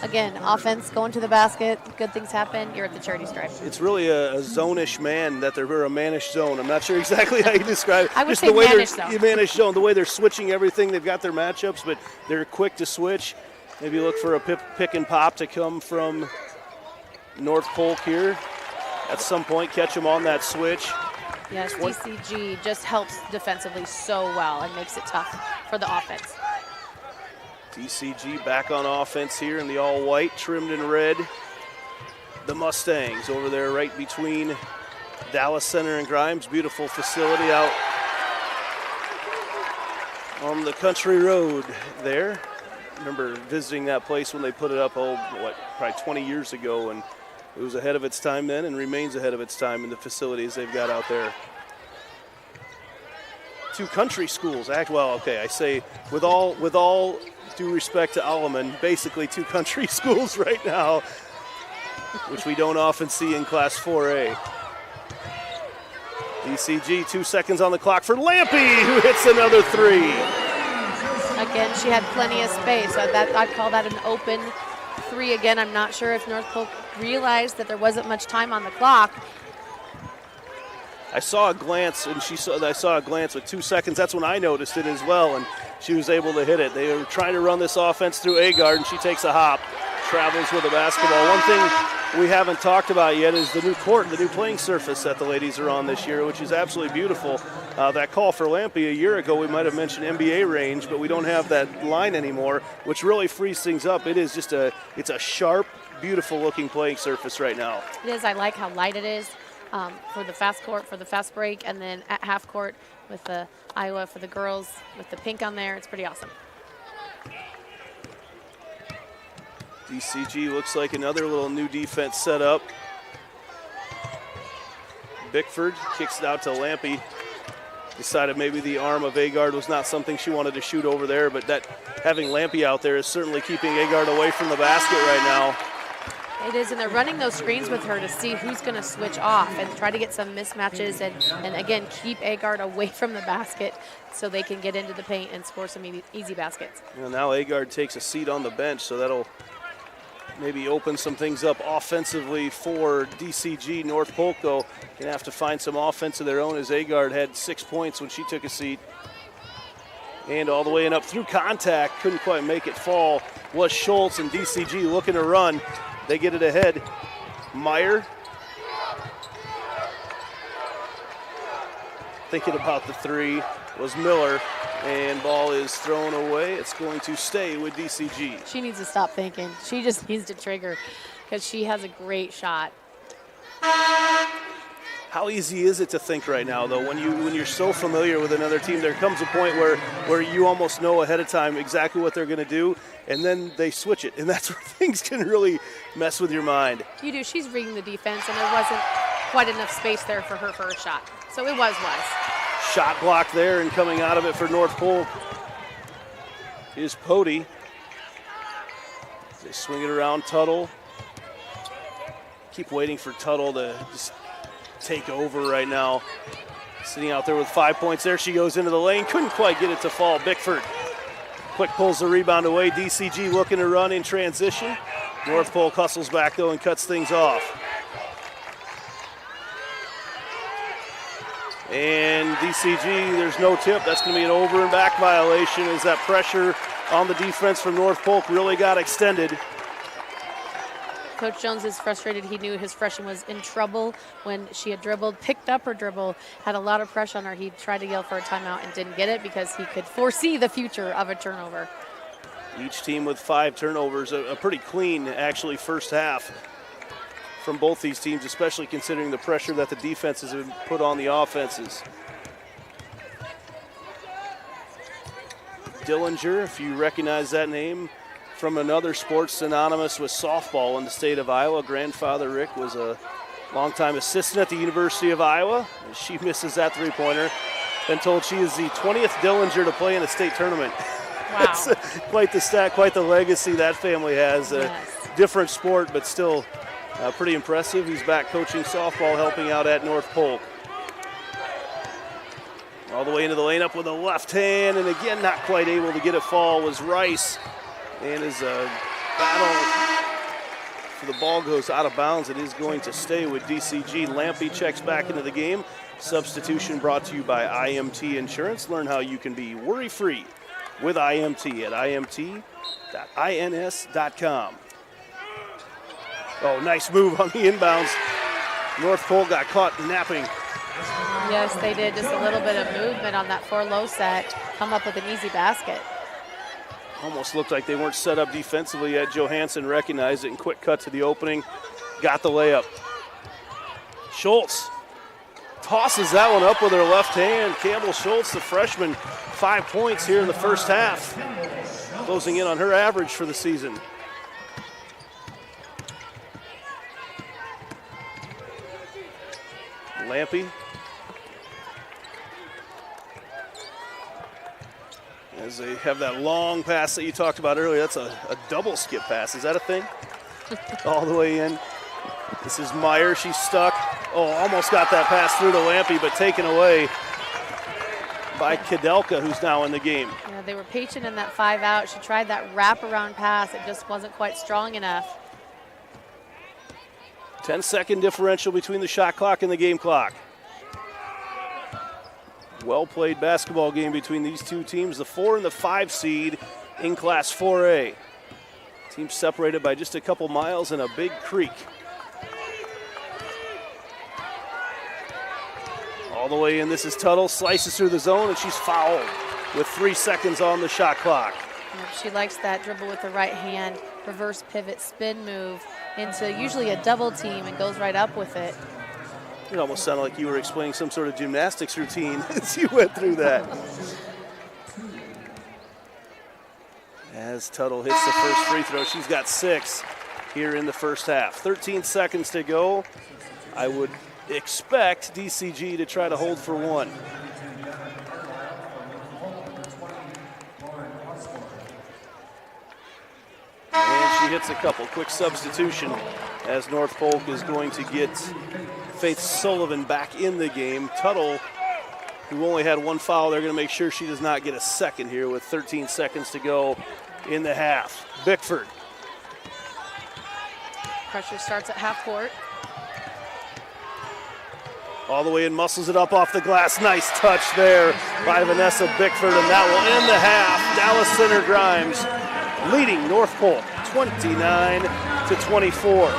again, offense, going to the basket, good things happen, you're at the charity stripe. It's really a zone-ish man that they're a mannish zone. I'm not sure exactly how you describe it. I would just say the way mannish zone. Mannish zone, the way they're switching everything. They've got their matchups, but they're quick to switch. Maybe look for a pick and pop to come from North Polk here. At some point, catch them on that switch. Yes, DCG just helps defensively so well and makes it tough for the offense. DCG back on offense here in the all-white, trimmed in red. The Mustangs over there right between Dallas Center and Grimes. Beautiful facility out on the country road there. Remember visiting that place when they put it up, probably 20 years ago, and it was ahead of its time then and remains ahead of its time in the facilities they've got out there. 2 country schools, I say with all due respect to Alleman, basically 2 country schools right now, which we don't often see in Class 4A. DCG, 2 seconds on the clock for Lampy, who hits another 3. Again, she had plenty of space. I'd call that an open 3 again. I'm not sure if North Polk realized that there wasn't much time on the clock. I saw a glance, and I saw a glance with 2 seconds. That's when I noticed it as well, and she was able to hit it. They were trying to run this offense through Agard, and she takes a hop, travels with a basketball. One thing we haven't talked about yet is the new court, the new playing surface that the ladies are on this year, which is absolutely beautiful. That call for Lampy a year ago, we might have mentioned NBA range, but we don't have that line anymore, which really frees things up. It is just it's a sharp, beautiful looking playing surface right now. It is. I like how light it is for the fast court, for the fast break, and then at half court with the Iowa for the girls with the pink on there. It's pretty awesome. DCG looks like another little new defense set up. Bickford kicks it out to Lampy. Decided maybe the arm of Agard was not something she wanted to shoot over there, but that having Lampy out there is certainly keeping Agard away from the basket right now. It is, and they're running those screens with her to see who's going to switch off and try to get some mismatches and again, keep Agard away from the basket so they can get into the paint and score some easy baskets. Well, now Agard takes a seat on the bench, so that'll maybe open some things up offensively for DCG. North Polk, though, going to have to find some offense of their own as Agard had 6 points when she took a seat. And all the way and up through contact, couldn't quite make it fall, was Schultz, and DCG looking to run. They get it ahead. Meyer thinking about the three was Miller, and ball is thrown away. It's going to stay with DCG. She needs to stop thinking. She just needs to trigger because she has a great shot. How easy is it to think right now, though, when you're so familiar with another team? There comes a point where you almost know ahead of time exactly what they're going to do, and then they switch it, and that's where things can really mess with your mind. You do. She's reading the defense, and there wasn't quite enough space there for her first shot. So it was. Shot block there, and coming out of it for North Polk is Pody. They swing it around Tuttle. Keep waiting for Tuttle to just take over right now. Sitting out there with 5 points there. She goes into the lane. Couldn't quite get it to fall. Bickford quick pulls the rebound away. DCG looking to run in transition. North Polk hustles back, though, and cuts things off. And DCG, there's no tip. That's going to be an over and back violation as that pressure on the defense from North Polk really got extended. Coach Jones is frustrated. He knew his freshman was in trouble when she had dribbled, picked up her dribble, had a lot of pressure on her. He tried to yell for a timeout and didn't get it because he could foresee the future of a turnover. Each team with 5 turnovers, a pretty clean, actually, first half from both these teams, especially considering the pressure that the defenses have put on the offenses. Dillinger, if you recognize that name, from another sport synonymous with softball in the state of Iowa. Grandfather Rick was a longtime assistant at the University of Iowa. She misses that three-pointer. Been told she is the 20th Dillinger to play in a state tournament. Wow. That's quite the stat, quite the legacy that family has. Yes. Different sport, but still pretty impressive. He's back coaching softball, helping out at North Polk. All the way into the lane up with a left hand, and again, not quite able to get it fall was Rice. And as a battle for the ball goes out of bounds, it is going to stay with DCG. Lampy checks back into the game. Substitution brought to you by IMT Insurance. Learn how you can be worry-free with IMT at imt.ins.com. Oh, nice move on the inbounds. North Polk got caught napping. Yes, they did. Just a little bit of movement on that 4-low set. Come up with an easy basket. Almost looked like they weren't set up defensively yet. Johansson recognized it and quick cut to the opening. Got the layup. Schultz tosses that one up with her left hand. Campbell Schultz, the freshman, 5 points here in the first half. Closing in on her average for the season. Lampy. As they have that long pass that you talked about earlier. That's a double skip pass. Is that a thing? All the way in. This is Meyer. She's stuck. Oh, almost got that pass through to Lampy, but taken away by Kadelka, who's now in the game. Yeah, they were patient in that 5-out. She tried that wraparound pass. It just wasn't quite strong enough. 10-second differential between the shot clock and the game clock. Well-played basketball game between these two teams, the 4 and the 5 seed in Class 4A. Teams separated by just a couple miles and a big creek. All the way in, this is Tuttle, slices through the zone, and she's fouled with 3 seconds on the shot clock. She likes that dribble with the right hand, reverse pivot spin move into usually a double team and goes right up with it. It almost sounded like you were explaining some sort of gymnastics routine as you went through that. As Tuttle hits the first free throw, she's got 6 here in the first half. 13 seconds to go. I would expect DCG to try to hold for 1. And she hits a couple. Quick substitution as North Polk is going to get Faith Sullivan back in the game. Tuttle, who only had 1 foul, they're going to make sure she does not get a second here with 13 seconds to go in the half. Bickford. Pressure starts at half court. All the way in, muscles it up off the glass. Nice touch there by Vanessa Bickford, and that will end the half. Dallas Center Grimes leading North Polk 29-24.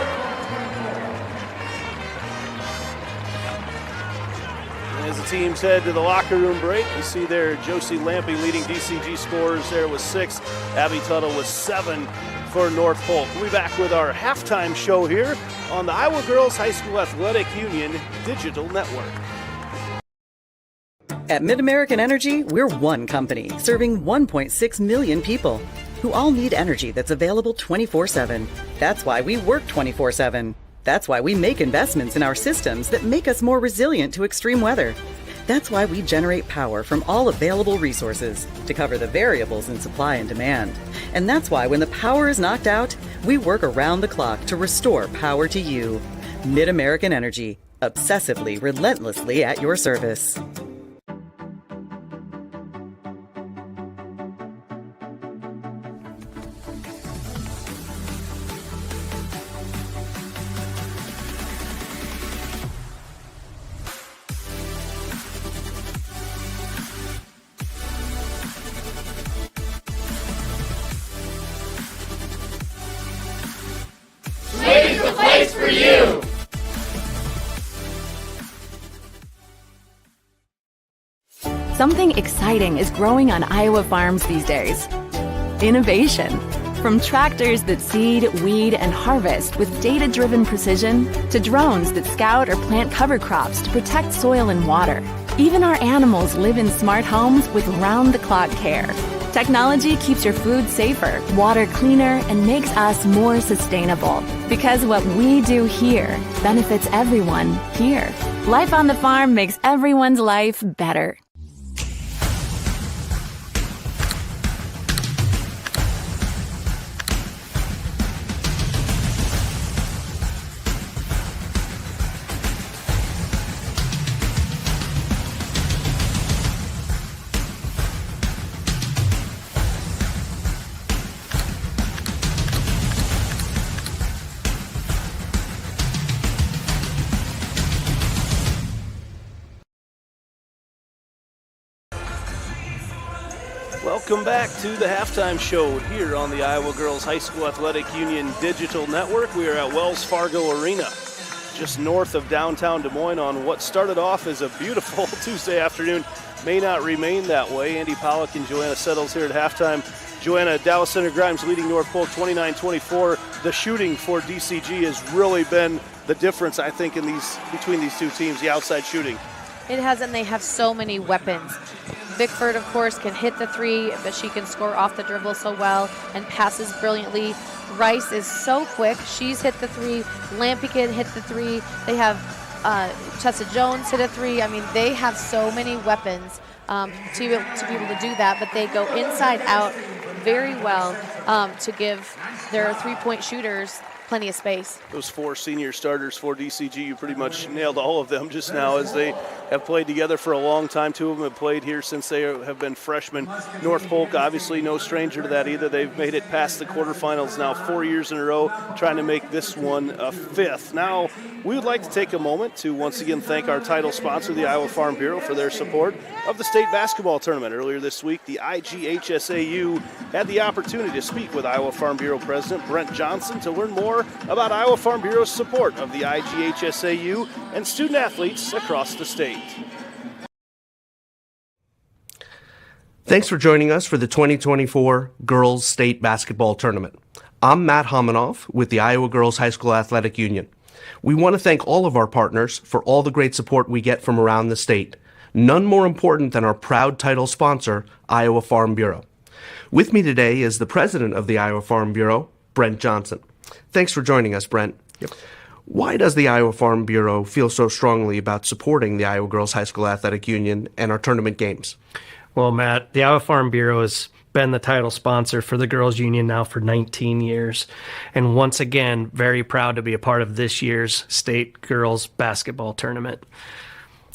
As the teams head to the locker room break, you see there Josie Lampe leading DCG scorers there with 6. Abby Tuttle with 7 for North Polk. We'll be back with our halftime show here on the Iowa Girls High School Athletic Union Digital Network. At Mid-American Energy, we're one company serving 1.6 million people who all need energy that's available 24/7. That's why we work 24/7. That's why we make investments in our systems that make us more resilient to extreme weather. That's why we generate power from all available resources to cover the variables in supply and demand. And that's why when the power is knocked out, we work around the clock to restore power to you. Mid-American Energy, obsessively, relentlessly at your service. Slade's the place for you! Something exciting is growing on Iowa farms these days. Innovation. From tractors that seed, weed, and harvest with data-driven precision to drones that scout or plant cover crops to protect soil and water. Even our animals live in smart homes with round-the-clock care. Technology keeps your food safer, water cleaner, and makes us more sustainable. Because what we do here benefits everyone here. Life on the farm makes everyone's life better. Welcome back to the halftime show here on the Iowa Girls High School Athletic Union Digital Network. We are at Wells Fargo Arena, just north of downtown Des Moines on what started off as a beautiful Tuesday afternoon. May not remain that way. Andy Pollock and Joanna Settles here at halftime. Joanna, Dallas Center Grimes leading North Polk 29-24. The shooting for DCG has really been the difference, I think, between these two teams, the outside shooting. It has, and they have so many weapons. Bickford, of course, can hit the three, but she can score off the dribble so well and passes brilliantly. Rice is so quick. She's hit the three. Lampe can hit the three. They have Tessa Jones hit a three. I mean, they have so many weapons to be able to do that, but they go inside out very well to give their three-point shooters plenty of space. Those 4 senior starters for DCG, you pretty much nailed all of them just now, as they have played together for a long time. 2 of them have played here since they have been freshmen. North Polk, obviously no stranger to that either. They've made it past the quarterfinals now 4 years in a row, trying to make this one a 5th. Now, we would like to take a moment to once again thank our title sponsor, the Iowa Farm Bureau, for their support of the state basketball tournament. Earlier this week, the IGHSAU had the opportunity to speak with Iowa Farm Bureau President Brent Johnson to learn more about Iowa Farm Bureau's support of the IGHSAU and student athletes across the state. Thanks for joining us for the 2024 Girls State Basketball Tournament. I'm Matt Hominoff with the Iowa Girls High School Athletic Union. We want to thank all of our partners for all the great support we get from around the state. None more important than our proud title sponsor, Iowa Farm Bureau. With me today is the president of the Iowa Farm Bureau, Brent Johnson. Thanks for joining us, Brent. Yep. Why does the Iowa Farm Bureau feel so strongly about supporting the Iowa Girls High School Athletic Union and our tournament games? Well, Matt, the Iowa Farm Bureau has been the title sponsor for the Girls Union now for 19 years. And once again, very proud to be a part of this year's state girls basketball tournament.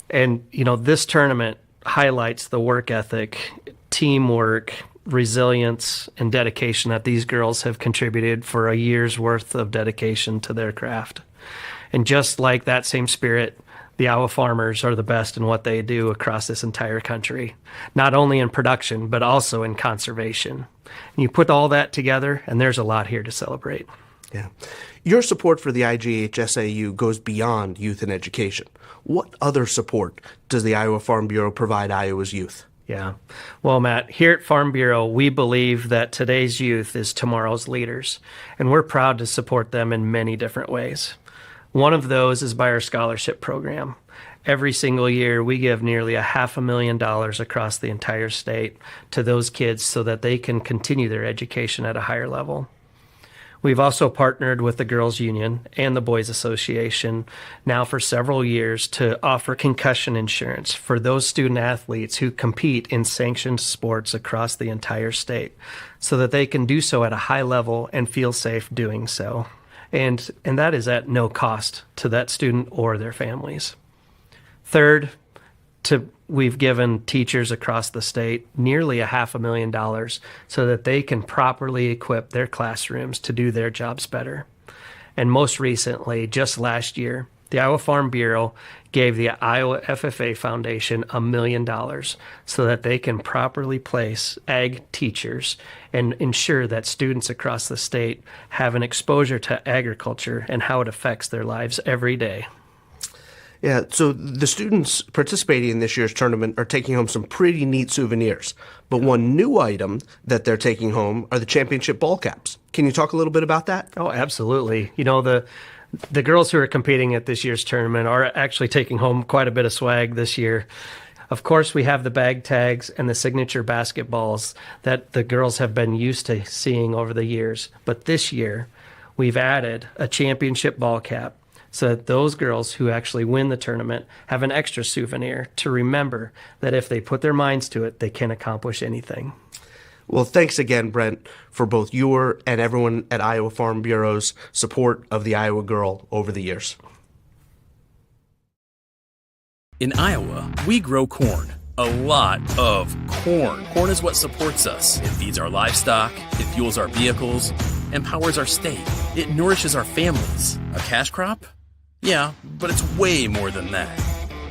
And, you know, this tournament highlights the work ethic, teamwork, resilience, and dedication that these girls have contributed for a year's worth of dedication to their craft. And just like that same spirit, the Iowa farmers are the best in what they do across this entire country, not only in production, but also in conservation. And you put all that together, and there's a lot here to celebrate. Yeah. Your support for the IGHSAU goes beyond youth and education. What other support does the Iowa Farm Bureau provide Iowa's youth? Yeah. Well, Matt, here at Farm Bureau, we believe that today's youth is tomorrow's leaders, and we're proud to support them in many different ways. One of those is by our scholarship program. Every single year, we give nearly $500,000 across the entire state to those kids so that they can continue their education at a higher level. We've also partnered with the Girls Union and the Boys Association now for several years to offer concussion insurance for those student athletes who compete in sanctioned sports across the entire state so that they can do so at a high level and feel safe doing so. And that is at no cost to that student or their families. Third, we've given teachers across the state nearly $500,000 so that they can properly equip their classrooms to do their jobs better. And most recently, just last year, the Iowa Farm Bureau gave the Iowa FFA Foundation $1 million so that they can properly place ag teachers and ensure that students across the state have an exposure to agriculture and how it affects their lives every day. Yeah, so the students participating in this year's tournament are taking home some pretty neat souvenirs. But one new item that they're taking home are the championship ball caps. Can you talk a little bit about that? Oh, absolutely. You know, the girls who are competing at this year's tournament are actually taking home quite a bit of swag this year. Of course, we have the bag tags and the signature basketballs that the girls have been used to seeing over the years. But this year, we've added a championship ball cap, so that those girls who actually win the tournament have an extra souvenir to remember that if they put their minds to it, they can accomplish anything. Well, thanks again, Brent, for both your and everyone at Iowa Farm Bureau's support of the Iowa girl over the years. In Iowa, we grow corn. A lot of corn. Corn is what supports us. It feeds our livestock, it fuels our vehicles, and powers our state. It nourishes our families. A cash crop? Yeah, but it's way more than that.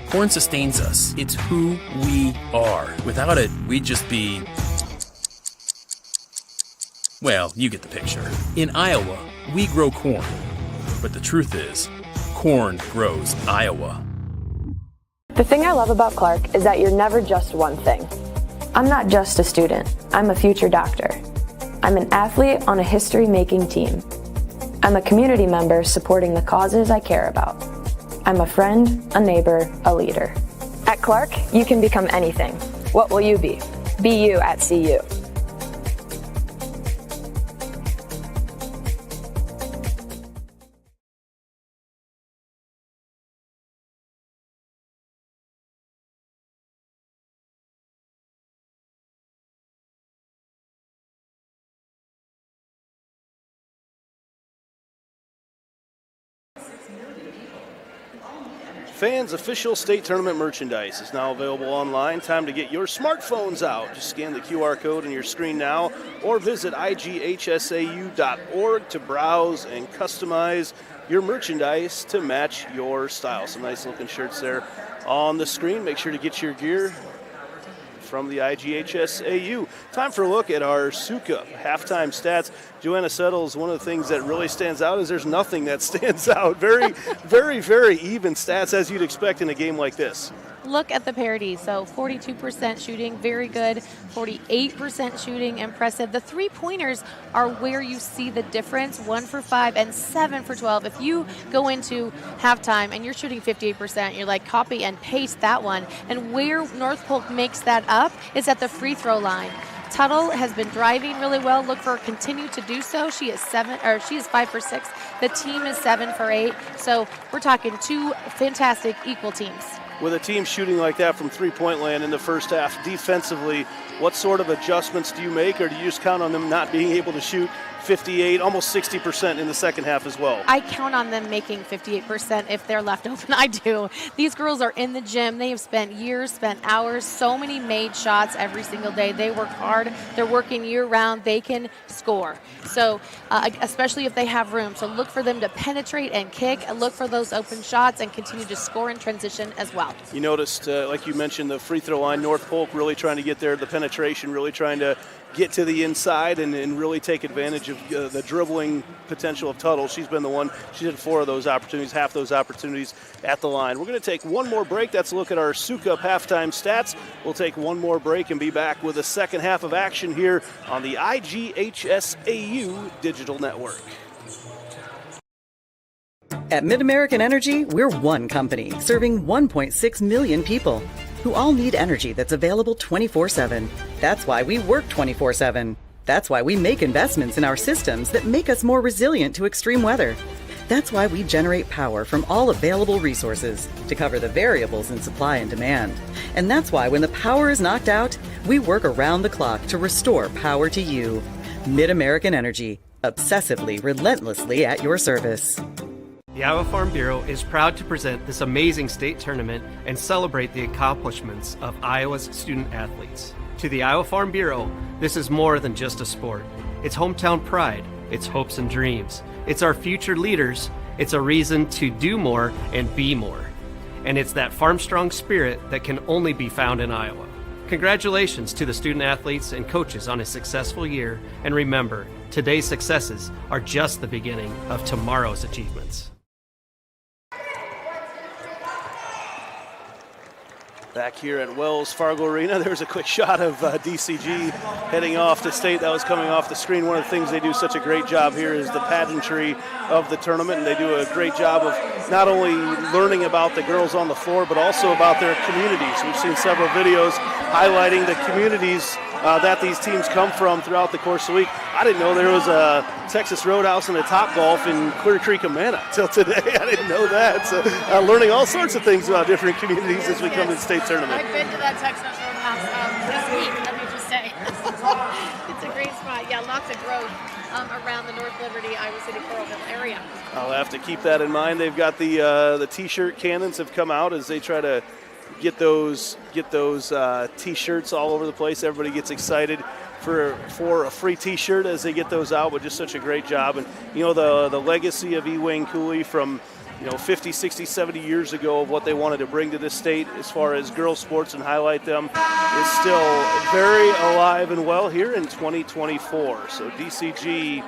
Corn sustains us. It's who we are. Without it, we'd just be... well, you get the picture. In Iowa, we grow corn. But the truth is, corn grows Iowa. The thing I love about Clark is that you're never just one thing. I'm not just a student. I'm a future doctor. I'm an athlete on a history-making team. I'm a community member supporting the causes I care about. I'm a friend, a neighbor, a leader. At Clark, you can become anything. What will you be? Be you at CU. Fans' official state tournament merchandise is now available online. Time to get your smartphones out. Just scan the QR code on your screen now or visit IGHSAU.org to browse and customize your merchandise to match your style. Some nice looking shirts there on the screen. Make sure to get your gear from the IGHSAU. Time for a look at our SUCA halftime stats. Joanna Settles, one of the things that really stands out is there's nothing that stands out. Very, very, very even stats as you'd expect in a game like this. Look at the parity. So 42% shooting, very good. 48% shooting, impressive. The three-pointers are where you see the difference, 1 for 5 and 7 for 12. If you go into halftime and you're shooting 58%, you're like, copy and paste that one. And where North Polk makes that up is at the free throw line. Tuttle has been driving really well. Look for her continue to do so. She is 5 for 6. The team is 7 for 8. So we're talking two fantastic equal teams. With a team shooting like that from three-point land in the first half, defensively, what sort of adjustments do you make, or do you just count on them not being able to shoot 58, almost 60% in the second half as well? I count on them making 58% if they're left open. I do. These girls are in the gym. They have spent years, spent hours, so many made shots every single day. They work hard. They're working year-round. They can score. So, especially if they have room. So look for them to penetrate and kick. Look for those open shots and continue to score in transition as well. You noticed, like you mentioned, the free throw line, North Polk really trying to get there, the penetration, really trying to get to the inside and really take advantage of the dribbling potential of Tuttle. She's been the one. She did 4 of those opportunities, half those opportunities at the line. We're going to take one more break. That's a look at our SOU Cup halftime stats. We'll take one more break and be back with the second half of action here on the IGHSAU Digital Network. At MidAmerican Energy, we're one company serving 1.6 million people who all need energy that's available 24/7. That's why we work 24/7. That's why we make investments in our systems that make us more resilient to extreme weather. That's why we generate power from all available resources to cover the variables in supply and demand. And that's why when the power is knocked out, we work around the clock to restore power to you. MidAmerican Energy, obsessively, relentlessly at your service. The Iowa Farm Bureau is proud to present this amazing state tournament and celebrate the accomplishments of Iowa's student athletes. To the Iowa Farm Bureau, this is more than just a sport. It's hometown pride, it's hopes and dreams, it's our future leaders, it's a reason to do more and be more. And it's that farm strong spirit that can only be found in Iowa. Congratulations to the student athletes and coaches on a successful year, and remember, today's successes are just the beginning of tomorrow's achievements. Back here at Wells Fargo Arena, there's a quick shot of DCG heading off to state. That was coming off the screen. One of the things they do such a great job here is the pageantry of the tournament, and they do a great job of not only learning about the girls on the floor, but also about their communities. We've seen several videos highlighting the communities that these teams come from throughout the course of the week. I didn't know there was a Texas Roadhouse and a Topgolf in Clear Creek, Amana till today. I didn't know that. So learning all sorts of things about different communities as we come to the state tournament. I've been to that Texas Roadhouse this week, let me just say. It's a great spot. Yeah, lots of growth around the North Liberty, Iowa City, Coralville area. I'll have to keep that in mind. They've got the T-shirt cannons have come out as they try to get those T-shirts all over the place. Everybody gets excited for a free T-shirt as they get those out, but just such a great job. And the legacy of Wayne Cooley from 50, 60, 70 years ago of what they wanted to bring to this state as far as girls sports and highlight them is still very alive and well here in 2024. So DCG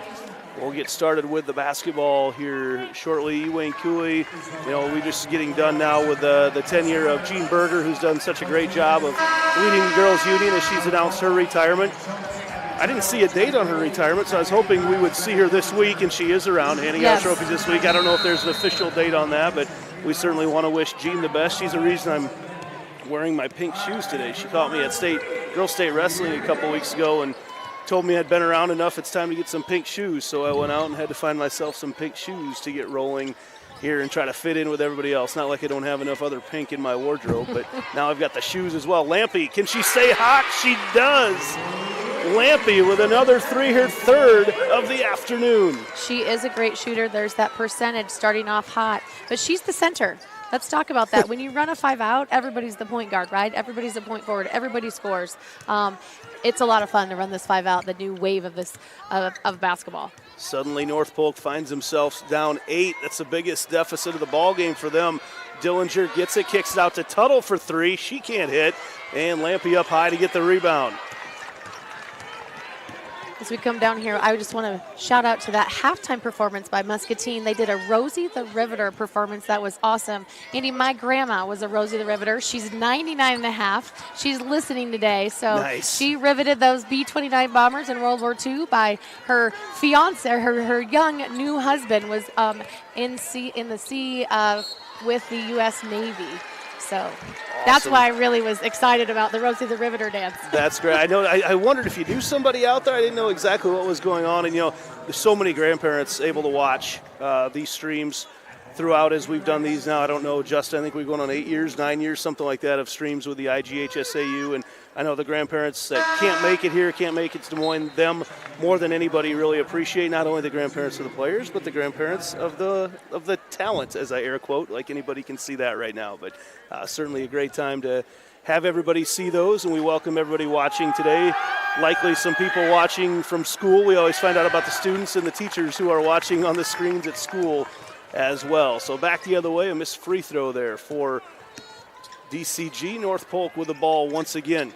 will get started with the basketball here shortly. Wayne Cooley, we're just getting done now with the tenure of Jean Berger, who's done such a great job of leading the girls' union as she's announced her retirement. I didn't see a date on her retirement, so I was hoping we would see her this week, and she is around handing out trophies this week. I don't know if there's an official date on that, but we certainly want to wish Jean the best. She's the reason I'm wearing my pink shoes today. She caught me at girls state wrestling a couple weeks ago and told me I'd been around enough, it's time to get some pink shoes. So I went out and had to find myself some pink shoes to get rolling here and try to fit in with everybody else. Not like I don't have enough other pink in my wardrobe, but now I've got the shoes as well. Lampy, can she stay hot? She does. Lampy with another three, her third of the afternoon. She is a great shooter. There's that percentage starting off hot, but she's the center. Let's talk about that. When you run a 5-out, everybody's the point guard, right? Everybody's the point forward. Everybody scores. It's a lot of fun to run this 5-out, the new wave of this of basketball. Suddenly North Polk finds themselves down 8. That's the biggest deficit of the ball game for them. Dillinger gets it, kicks it out to Tuttle for 3. She can't hit, and Lampy up high to get the rebound. As we come down here, I just want to shout out to that halftime performance by Muscatine. They did a Rosie the Riveter performance that was awesome. Andy, my grandma was a Rosie the Riveter. She's 99 and a half. She's listening today. So nice. She riveted those B-29 bombers in World War II by her fiance, her young new husband was in the sea with the U.S. Navy. So that's why I really was excited about the Rosie the Riveter dance. That's great. I know. I wondered if you knew somebody out there. I didn't know exactly what was going on. And, there's so many grandparents able to watch these streams throughout as we've done these now. I don't know, Justin, I think we're going on 8 years, 9 years, something like that of streams with the IGHSAU. And I know the grandparents that can't make it here, can't make it to Des Moines, them more than anybody really appreciate not only the grandparents of the players, but the grandparents of the talent, as I air quote, like anybody can see that right now. But certainly a great time to have everybody see those, and we welcome everybody watching today. Likely some people watching from school. We always find out about the students and the teachers who are watching on the screens at school as well. So back the other way, a missed free throw there for DCG. North Polk with the ball once again.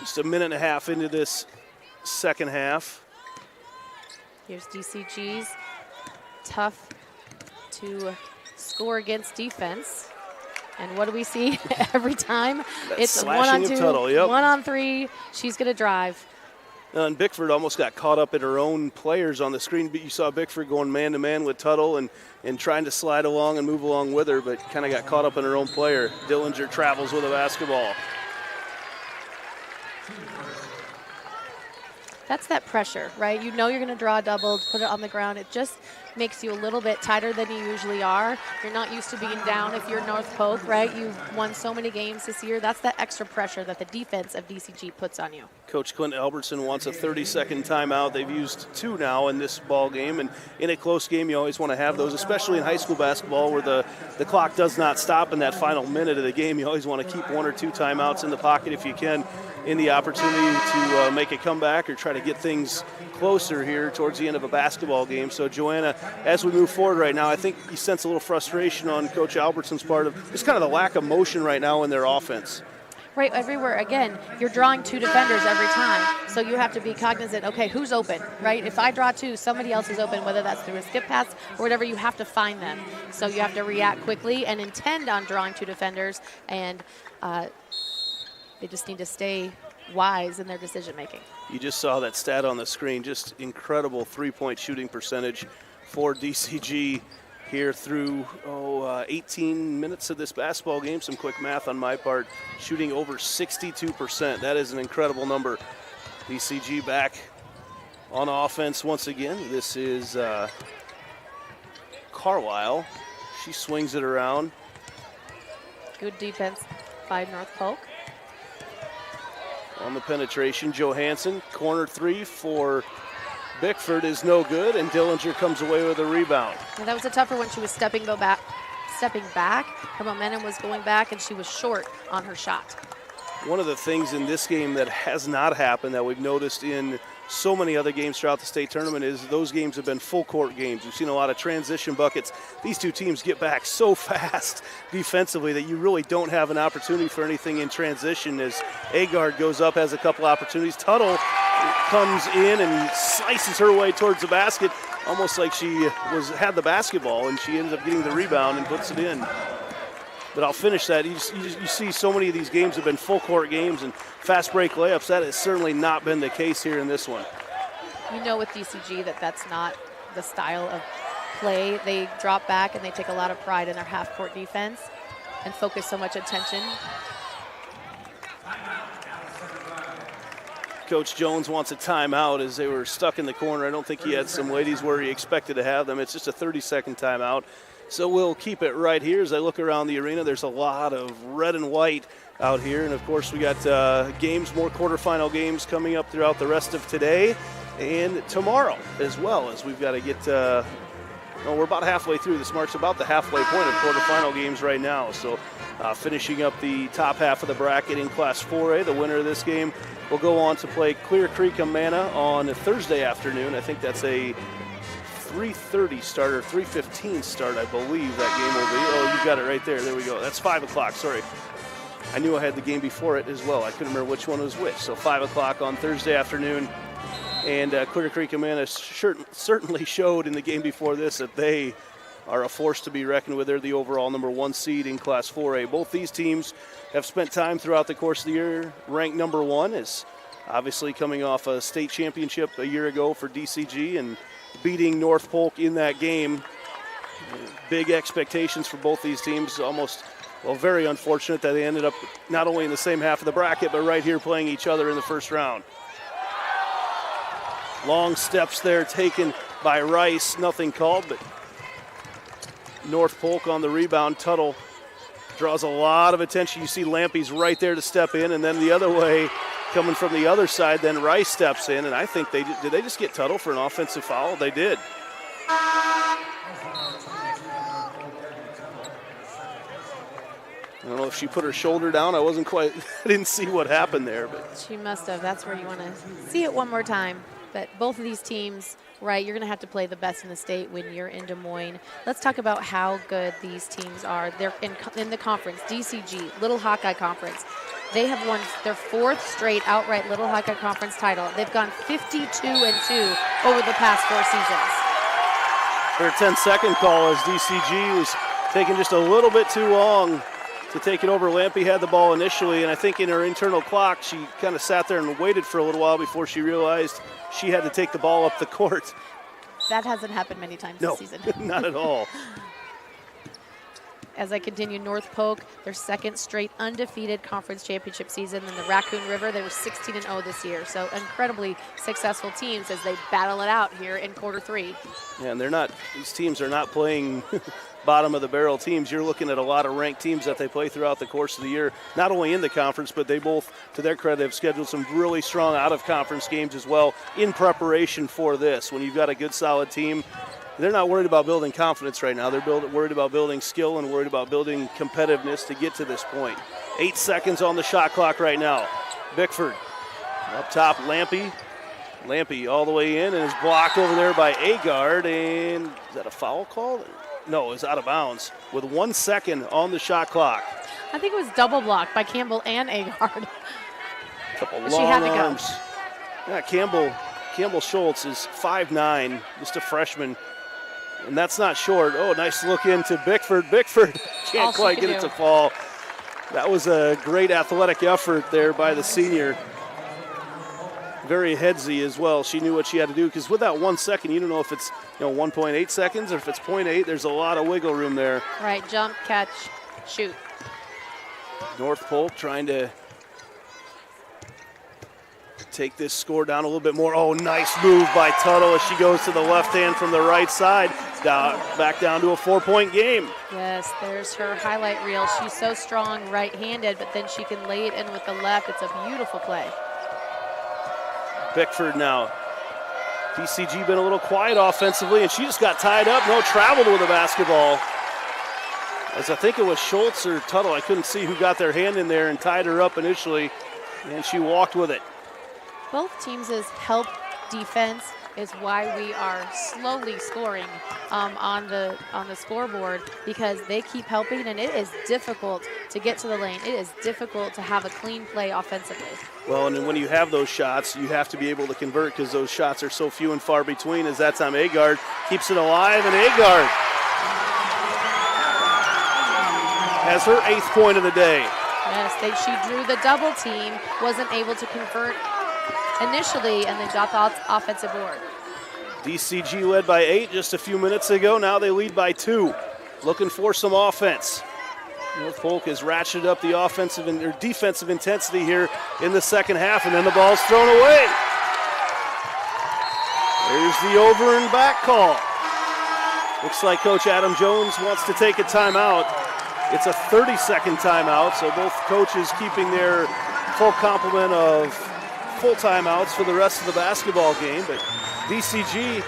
Just a minute and a half into this second half. Here's DCG's tough to score against defense. And what do we see every time? That It's 1-on-2, Tuttle, yep. 1-on-3. She's going to drive. And Bickford almost got caught up in her own players on the screen, but you saw Bickford going man-to-man with Tuttle and trying to slide along and move along with her, but kind of got caught up in her own player. Dillinger travels with a basketball. That's that pressure, right? You know you're going to draw a double, put it on the ground. It just makes you a little bit tighter than you usually are. You're not used to being down if you're North Polk, right? You've won so many games this year. That's that extra pressure that the defense of DCG puts on you. Coach Clint Albertson wants a 30-second timeout. They've used 2 now in this ball game, and in a close game, you always want to have those, especially in high school basketball where the clock does not stop in that final minute of the game. You always want to keep 1 or 2 timeouts in the pocket if you can, in the opportunity to make a comeback or try to get things closer here towards the end of a basketball game. So, Joanna, as we move forward right now, I think you sense a little frustration on Coach Albertson's part of just kind of the lack of motion right now in their offense. Right, everywhere, again, you're drawing 2 defenders every time, so you have to be cognizant, okay, who's open, right? If I draw 2, somebody else is open, whether that's through a skip pass or whatever, you have to find them. So you have to react quickly and intend on drawing 2 defenders, and they just need to stay wise in their decision-making. You just saw that stat on the screen, just incredible three-point shooting percentage for DCG here through 18 minutes of this basketball game. Some quick math on my part, shooting over 62%. That is an incredible number. DCG back on offense once again. This is Carlisle. She swings it around. Good defense by North Polk. On the penetration, Johansson, corner 3 for Bickford is no good, and Dillinger comes away with a rebound. And that was a tougher one. She was stepping back. Her momentum was going back, and she was short on her shot. One of the things in this game that has not happened that we've noticed in so many other games throughout the state tournament is those games have been full court games. We've seen a lot of transition buckets. These 2 teams get back so fast defensively that you really don't have an opportunity for anything in transition as Agard goes up, has a couple opportunities. Tuttle comes in and slices her way towards the basket, almost like she had the basketball, and she ends up getting the rebound and puts it in. But I'll finish that. You see so many of these games have been full court games and fast break layups. That has certainly not been the case here in this one. You know with DCG that's not the style of play. They drop back and they take a lot of pride in their half court defense and focus so much attention. Coach Jones wants a timeout as they were stuck in the corner. I don't think he had some ladies where he expected to have them. It's just a 30-second timeout. So we'll keep it right here. As I look around the arena, there's a lot of red and white out here. And, of course, we got games, more quarterfinal games coming up throughout the rest of today and tomorrow as well, as we've got to get we're about halfway through. This marks about the halfway point of quarterfinal games right now. So finishing up the top half of the bracket in Class 4A, the winner of this game will go on to play Clear Creek Amana on Thursday afternoon. I think that's a 3:30 start or 3:15 start, I believe that game will be. Oh, you got it right there. There we go. That's 5 o'clock. Sorry. I knew I had the game before it as well. I couldn't remember which one was which. So 5 o'clock on Thursday afternoon. And Clear Creek Amana certainly showed in the game before this that they are a force to be reckoned with. They're the overall number 1 seed in Class 4A. Both these teams have spent time throughout the course of the year ranked number 1, is obviously coming off a state championship a year ago for DCG and beating North Polk in that game. Big expectations for both these teams. Very unfortunate that they ended up not only in the same half of the bracket, but right here playing each other in the first round. Long steps there taken by Rice. Nothing called, but North Polk on the rebound. Tuttle draws a lot of attention. You see Lampy's right there to step in, and then the other way, coming from the other side, then Rice steps in, and I think did they just get Tuttle for an offensive foul? They did. I don't know if she put her shoulder down. I didn't see what happened there. But she must have. That's where you want to see it one more time. But both of these teams, right, you're going to have to play the best in the state when you're in Des Moines. Let's talk about how good these teams are. They're in the conference, DCG, Little Hawkeye Conference. They have won their 4th straight outright Little High Conference title. They've gone 52-2 over the past 4 seasons. Her 10-second call as DCG was taking just a little bit too long to take it over. Lampe had the ball initially, and I think in her internal clock, she kind of sat there and waited for a little while before she realized she had to take the ball up the court. That hasn't happened many times this season. Not at all. As I continue, North Polk, their 2nd straight undefeated conference championship season. In the Raccoon River, they were 16-0 this year. So incredibly successful teams as they battle it out here in quarter 3. Yeah, and these teams are not playing bottom of the barrel teams. You're looking at a lot of ranked teams that they play throughout the course of the year, not only in the conference, but they both, to their credit, have scheduled some really strong out-of-conference games as well in preparation for this. When you've got a good, solid team, they're not worried about building confidence right now. They're worried about building skill and worried about building competitiveness to get to this point. 8 seconds on the shot clock right now. Bickford up top, Lampe. Lampe all the way in and is blocked over there by Agard. And is that a foul call? No, it's out of bounds with 1 second on the shot clock. I think it was double blocked by Campbell and Agard. Couple long she had to arms. go. Yeah, Campbell Schultz is 5'9", just a freshman. And that's not short. Oh, nice look into Bickford. Bickford can't quite get it to fall. That was a great athletic effort there by the senior. Very headsy as well. She knew what she had to do because with that 1 second, you don't know if it's 1.8 seconds or if it's 0.8. There's a lot of wiggle room there. Right, jump, catch, shoot. North Polk trying to take this score down a little bit more. Oh, nice move by Tuttle as she goes to the left hand from the right side. Back down to a 4-point game. Yes, there's her highlight reel. She's so strong right-handed, but then she can lay it in with the left. It's a beautiful play. Bickford now. DCG been a little quiet offensively, and she just got tied up. No, traveled with the basketball. As I think it was Schultz or Tuttle. I couldn't see who got their hand in there and tied her up initially, and she walked with it. Both teams' help defense is why we are slowly scoring on the scoreboard, because they keep helping, and it is difficult to get to the lane. It is difficult to have a clean play offensively. Well, and when you have those shots, you have to be able to convert because those shots are so few and far between. As that time Agard keeps it alive, and Agard has her 8th point of the day. Yes, she drew the double team, wasn't able to convert initially, and they got the offensive board. DCG led by 8 just a few minutes ago. Now they lead by 2. Looking for some offense. North Polk has ratcheted up the offensive and their defensive intensity here in the second half, and then the ball's thrown away. There's the over and back call. Looks like Coach Adam Jones wants to take a timeout. It's a 30-second timeout, so both coaches keeping their full complement of full timeouts for the rest of the basketball game. But DCG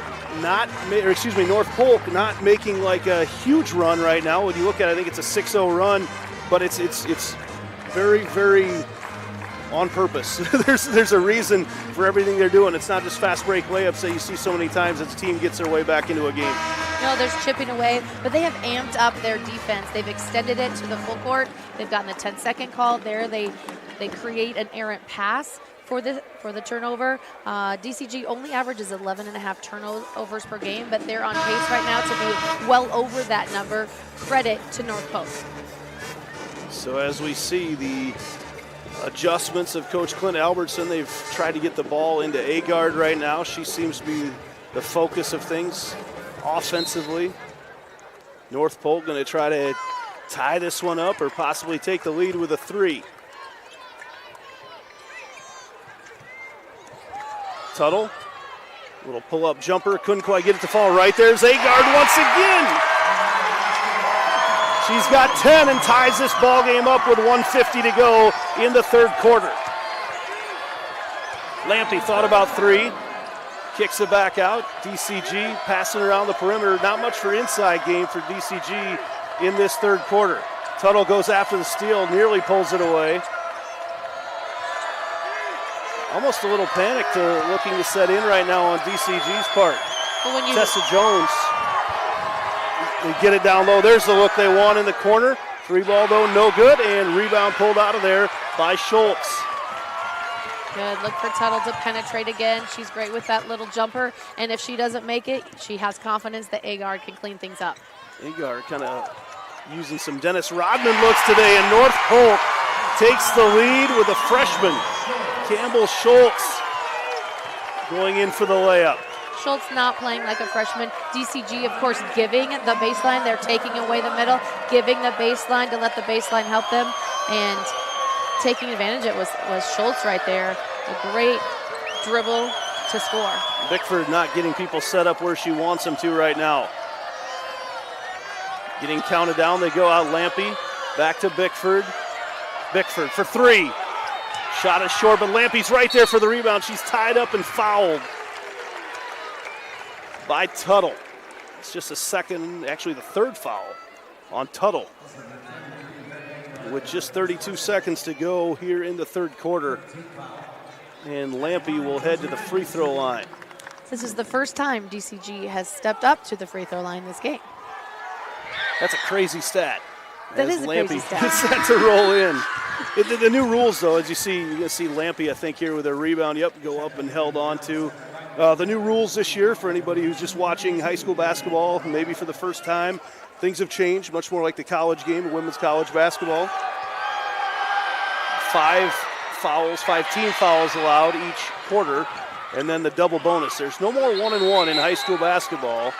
North Polk not making like a huge run right now. When you look at it, I think it's a 6-0 run, but it's very, very on purpose. There's a reason for everything they're doing. It's not just fast break layups that you see so many times as a team gets their way back into a game. No, there's chipping away, but they have amped up their defense. They've extended it to the full court. They've gotten the 10-second call there. They create an errant pass for the turnover. DCG only averages 11.5 turnovers per game, but they're on pace right now to be well over that number. Credit to North Polk. So as we see the adjustments of Coach Clint Albertson, they've tried to get the ball into Agard right now. She seems to be the focus of things offensively. North Polk going to try to tie this one up or possibly take the lead with a 3. Tuttle, little pull-up jumper, couldn't quite get it to fall right. There's Agard once again. She's got 10 and ties this ball game up with 1:50 to go in the third quarter. Lampe thought about 3, kicks it back out. DCG passing around the perimeter. Not much for inside game for DCG in this third quarter. Tuttle goes after the steal, nearly pulls it away. Almost a little panic looking to set in right now on DCG's part. Tessa Jones, they get it down low. There's the look they want in the corner. 3 ball though, no good, and rebound pulled out of there by Schultz. Good. Look for Tuttle to penetrate again. She's great with that little jumper. And if she doesn't make it, she has confidence that Agard can clean things up. Agard kind of using some Dennis Rodman looks today, and North Polk takes the lead with a freshman, Campbell Schultz, going in for the layup. Schultz not playing like a freshman. DCG, of course, giving the baseline. They're taking away the middle, giving the baseline to let the baseline help them. And taking advantage of it was Schultz right there. A great dribble to score. Bickford not getting people set up where she wants them to right now. Getting counted down, they go out. Lampy back to Bickford. Bickford for three. Shot is short, but Lampy's right there for the rebound. She's tied up and fouled by Tuttle. It's just a second, actually the third foul on Tuttle. With just 32 seconds to go here in the third quarter. And Lampy will head to the free throw line. This is the first time DCG has stepped up to the free throw line this game. That's a crazy stat. That is a crazy stat. Gets that to roll in. The new rules, though, as you see, you're going to see Lampy, I think, here with a rebound. Yep, go up and held on to. The new rules this year, for anybody who's just watching high school basketball, maybe for the first time, things have changed, much more like the college game, women's college basketball. 5 team fouls allowed each quarter, and then the double bonus. There's no more 1-and-1 in high school basketball,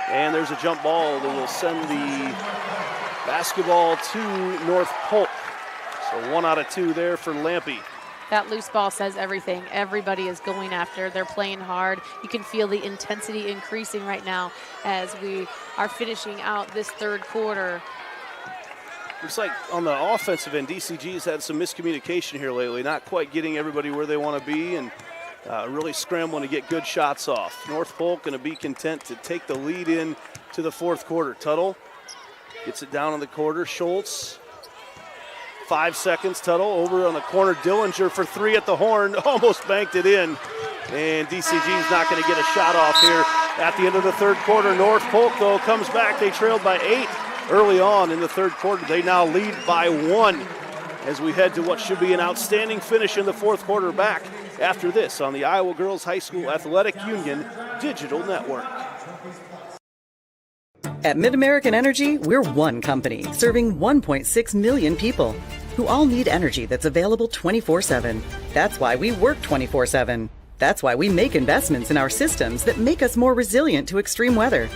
and there's a jump ball that will send the basketball to North Polk. So 1 out of 2 there for Lampy. That loose ball says everything. Everybody is going after. They're playing hard. You can feel the intensity increasing right now as we are finishing out this third quarter. Looks like on the offensive end, DCG has had some miscommunication here lately, not quite getting everybody where they want to be and really scrambling to get good shots off. North Polk going to be content to take the lead in to the fourth quarter. Tuttle gets it down in the quarter. Schultz, 5 seconds. Tuttle over on the corner. Dillinger for three at the horn, almost banked it in. And DCG is not going to get a shot off here at the end of the third quarter. North Polk, though, comes back. They trailed by 8 early on in the third quarter. They now lead by 1 as we head to what should be an outstanding finish in the fourth quarter. Back after this on the Iowa Girls High School Athletic Union Digital Network. At Mid-American Energy, we're one company serving 1.6 million people who all need energy that's available 24/7. That's why we work 24/7. That's why we make investments in our systems that make us more resilient to extreme weather.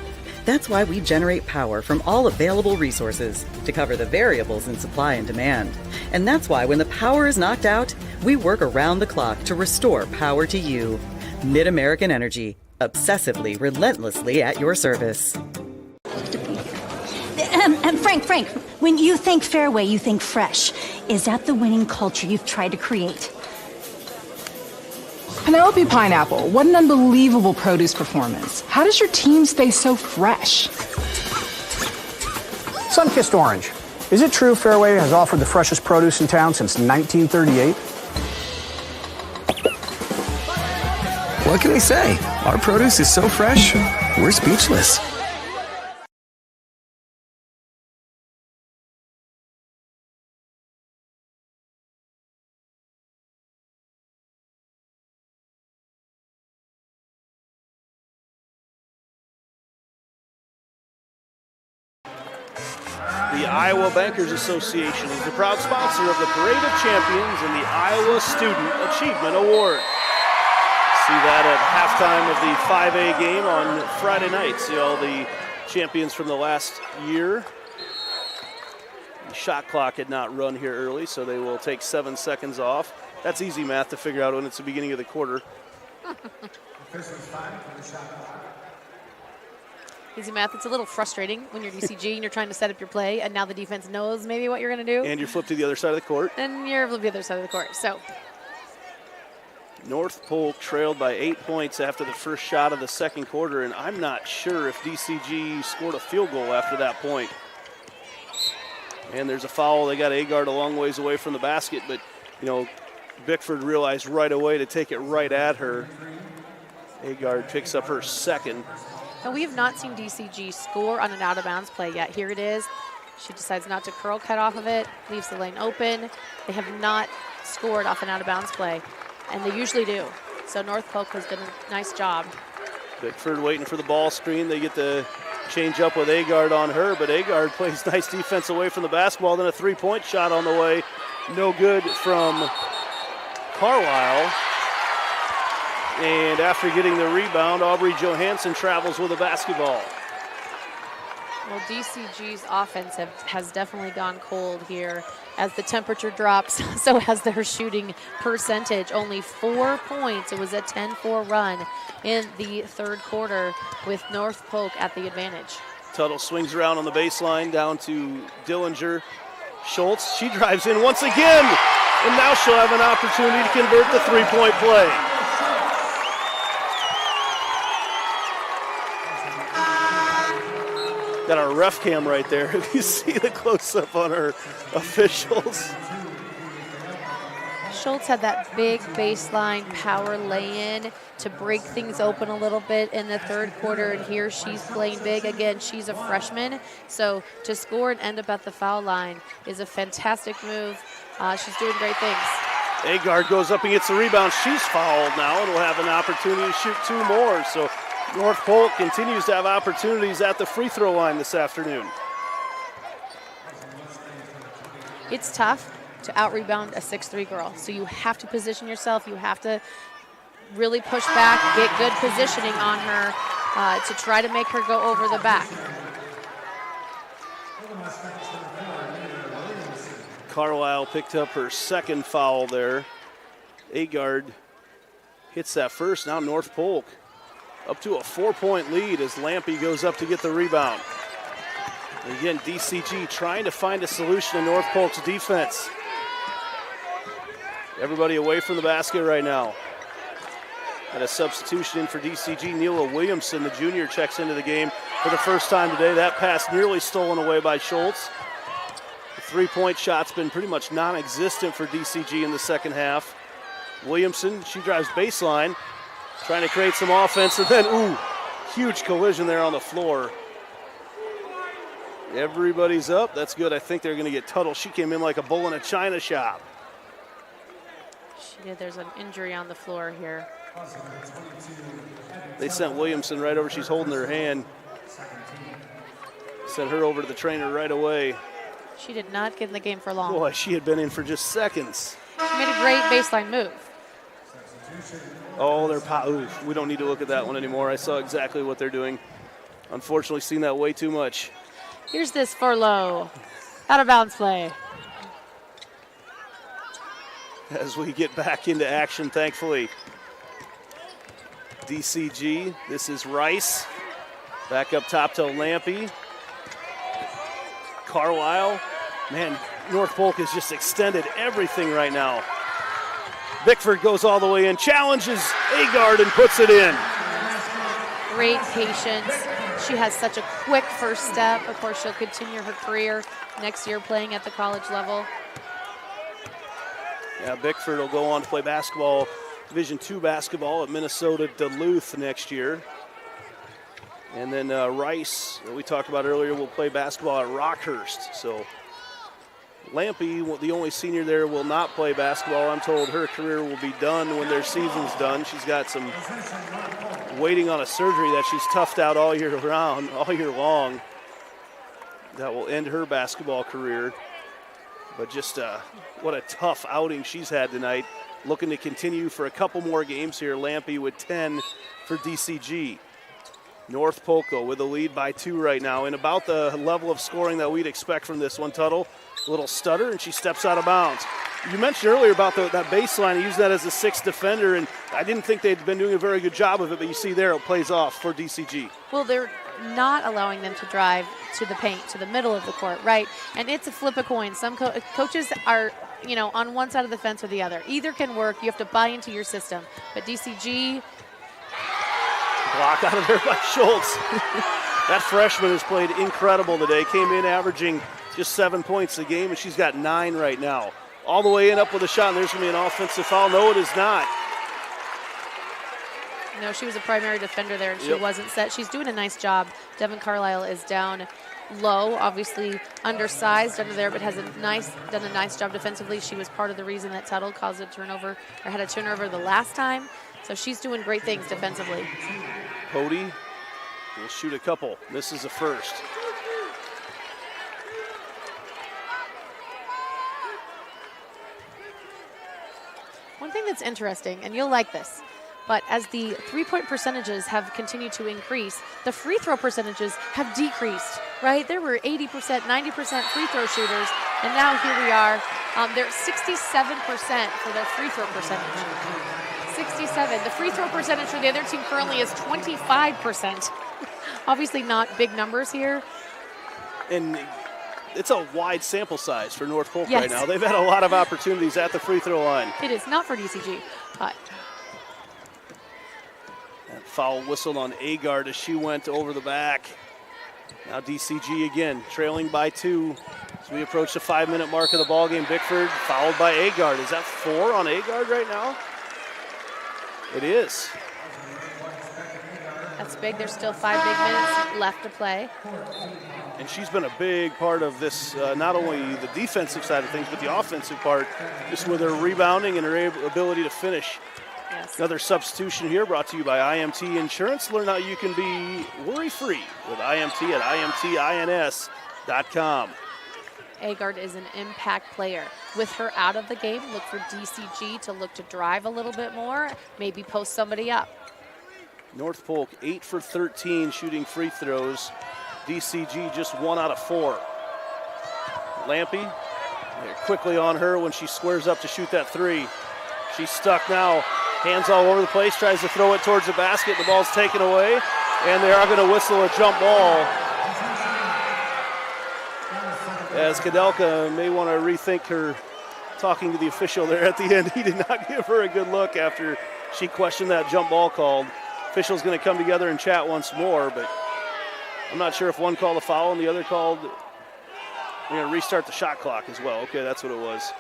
That's why we generate power from all available resources to cover the variables in supply and demand. And that's why when the power is knocked out, we work around the clock to restore power to you. Mid-American Energy, obsessively, relentlessly at your service. Frank, when you think fairway, you think fresh. Is that the winning culture you've tried to create? Penelope Pineapple, what an unbelievable produce performance. How does your team stay so fresh? Sun-kissed orange. Is it true Fairway has offered the freshest produce in town since 1938? What can we say? Our produce is so fresh, we're speechless. The Iowa Bankers Association is the proud sponsor of the Parade of Champions and the Iowa Student Achievement Award. See that at halftime of the 5A game on Friday night. See all the champions from the last year. The shot clock had not run here early, so they will take 7 seconds off. That's easy math to figure out when it's the beginning of the quarter. Easy math. It's a little frustrating when you're DCG and you're trying to set up your play, and now the defense knows maybe what you're going to do. And you're flipped to the other side of the court. And you're flipped to the other side of the court. So North Polk trailed by 8 points after the first shot of the second quarter, and I'm not sure if DCG scored a field goal after that point. And there's a foul. They got Agard a long ways away from the basket, but, you know, Bickford realized right away to take it right at her. Agard picks up her second. And we have not seen DCG score on an out-of-bounds play yet. Here it is. She decides not to curl cut off of it, leaves the lane open. They have not scored off an out-of-bounds play, and they usually do. So North Polk has done a nice job. Bickford waiting for the ball screen. They get the change up with Agard on her, but Agard plays nice defense away from the basketball. Then a three-point shot on the way. No good from Carlisle. And after getting the rebound, Aubrey Johansson travels with the basketball. Well, DCG's offense has definitely gone cold here. As the temperature drops, so has their shooting percentage. Only 4 points. It was a 10-4 run in the third quarter with North Polk at the advantage. Tuttle swings around on the baseline down to Dillinger. Schultz, she drives in once again, and now she'll have an opportunity to convert the three-point play. Got our ref cam right there. You see the close-up on her officials. Schultz had that big baseline power lay-in to break things open a little bit in the third quarter, and here she's playing big. Again, she's a freshman, so to score and end up at the foul line is a fantastic move. She's doing great things. Agard goes up and gets the rebound. She's fouled now and will have an opportunity to shoot 2 more. So North Polk continues to have opportunities at the free throw line this afternoon. It's tough to out-rebound a 6'3" girl, so you have to position yourself. You have to really push back, get good positioning on her to try to make her go over the back. Carlisle picked up her second foul there. Agard hits that first. Now North Polk up to a 4-point lead as Lampy goes up to get the rebound. And again, DCG trying to find a solution to North Polk's defense. Everybody away from the basket right now. And a substitution in for DCG. Neela Williamson, the junior, checks into the game for the first time today. That pass nearly stolen away by Schultz. The three-point shot's been pretty much non-existent for DCG in the second half. Williamson, she drives baseline, trying to create some offense, and then, huge collision there on the floor. Everybody's up. That's good. I think they're going to get Tuttle. She came in like a bull in a china shop. She did. There's an injury on the floor here. They sent Williamson right over. She's holding her hand. Sent her over to the trainer right away. She did not get in the game for long. Boy, she had been in for just seconds. She made a great baseline move. Oh, we don't need to look at that one anymore. I saw exactly what they're doing. Unfortunately, seen that way too much. Here's this Furlow. Out of bounds play. As we get back into action, thankfully. DCG, this is Rice. Back up top to Lampy. Carlisle. Man, North Polk has just extended everything right now. Bickford goes all the way in, challenges Agard and puts it in. Great patience. She has such a quick first step. Of course, she'll continue her career next year playing at the college level. Yeah, Bickford will go on to play basketball, Division II basketball at Minnesota Duluth next year. And then Rice, that we talked about earlier, will play basketball at Rockhurst. So Lampy, the only senior there, will not play basketball. I'm told her career will be done when their season's done. She's got some waiting on a surgery that she's toughed out all year long. That will end her basketball career. But just what a tough outing she's had tonight. Looking to continue for a couple more games here. Lampy with 10 for DCG. North Polk with a lead by 2 right now, and about the level of scoring that we'd expect from this one. Tuttle, a little stutter, and she steps out of bounds. You mentioned earlier about that baseline. He used that as a 6th defender, and I didn't think they'd been doing a very good job of it, but you see there it plays off for DCG. Well, they're not allowing them to drive to the paint, to the middle of the court, right? And it's a flip a coin. Some coaches are, on one side of the fence or the other. Either can work. You have to buy into your system. But DCG... Block out of there by Schultz. That freshman has played incredible today. Came in averaging just 7 points a game, and she's got 9 right now. All the way in, up with a shot, and there's going to be an offensive foul. No, it is not. No, she was a primary defender there, and she wasn't set. She's doing a nice job. Devin Carlisle is down low, obviously undersized under there, but has done a nice job defensively. She was part of the reason that Tuttle caused a turnover or had a turnover the last time. So she's doing great things defensively. Pody will shoot a couple. This is a first. One thing that's interesting, and you'll like this, but as the three-point percentages have continued to increase, the free throw percentages have decreased, right? There were 80%, 90% free throw shooters, and now here we are. They're 67% for their free throw percentage. 67. The free throw percentage for the other team currently is 25%. Obviously not big numbers here. And it's a wide sample size for North Polk Yes. right now. They've had a lot of opportunities at the free throw line. It is not for DCG, but That foul whistled on Agard as she went over the back. Now DCG again, trailing by 2 as we approach the 5-minute mark of the ballgame. Bickford fouled by Agard. Is that 4 on Agard right now? It is. that's big. There's still 5 big minutes left to play. And she's been a big part of this, not only the defensive side of things, but the offensive part, just with her rebounding and her ability to finish. Yes. Another substitution here brought to you by IMT Insurance. Learn how you can be worry-free with IMT at imtins.com. Agard is an impact player. With her out of the game, look for DCG to look to drive a little bit more, maybe post somebody up. North Polk 8 for 13 shooting free throws. DCG just 1 out of 4. Lampy, they're quickly on her when she squares up to shoot that 3. She's stuck now. Hands all over the place, tries to throw it towards the basket. The ball's taken away, and they are going to whistle a jump ball. As Kadelka may want to rethink her talking to the official there at the end. He did not give her a good look after she questioned that jump ball called. Official's going to come together and chat once more, but I'm not sure if one called a foul and the other called. We're going to restart the shot clock as well. Okay, that's what it was.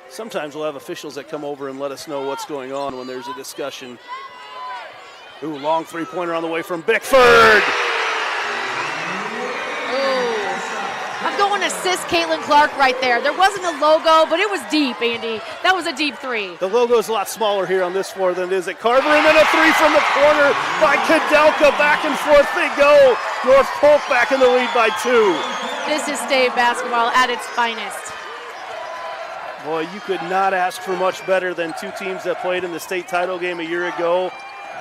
Sometimes we'll have officials that come over and let us know what's going on when there's a discussion. Ooh, long three-pointer on the way from Bickford. I'm going to assist Caitlin Clark right there. There wasn't a logo, but it was deep, Andy. That was a deep 3. The logo's a lot smaller here on this floor than it is at Carver, and then a 3 from the corner by Kadelka. Back and forth they go. North Polk back in the lead by 2. This is state basketball at its finest. Boy, you could not ask for much better than 2 teams that played in the state title game a year ago,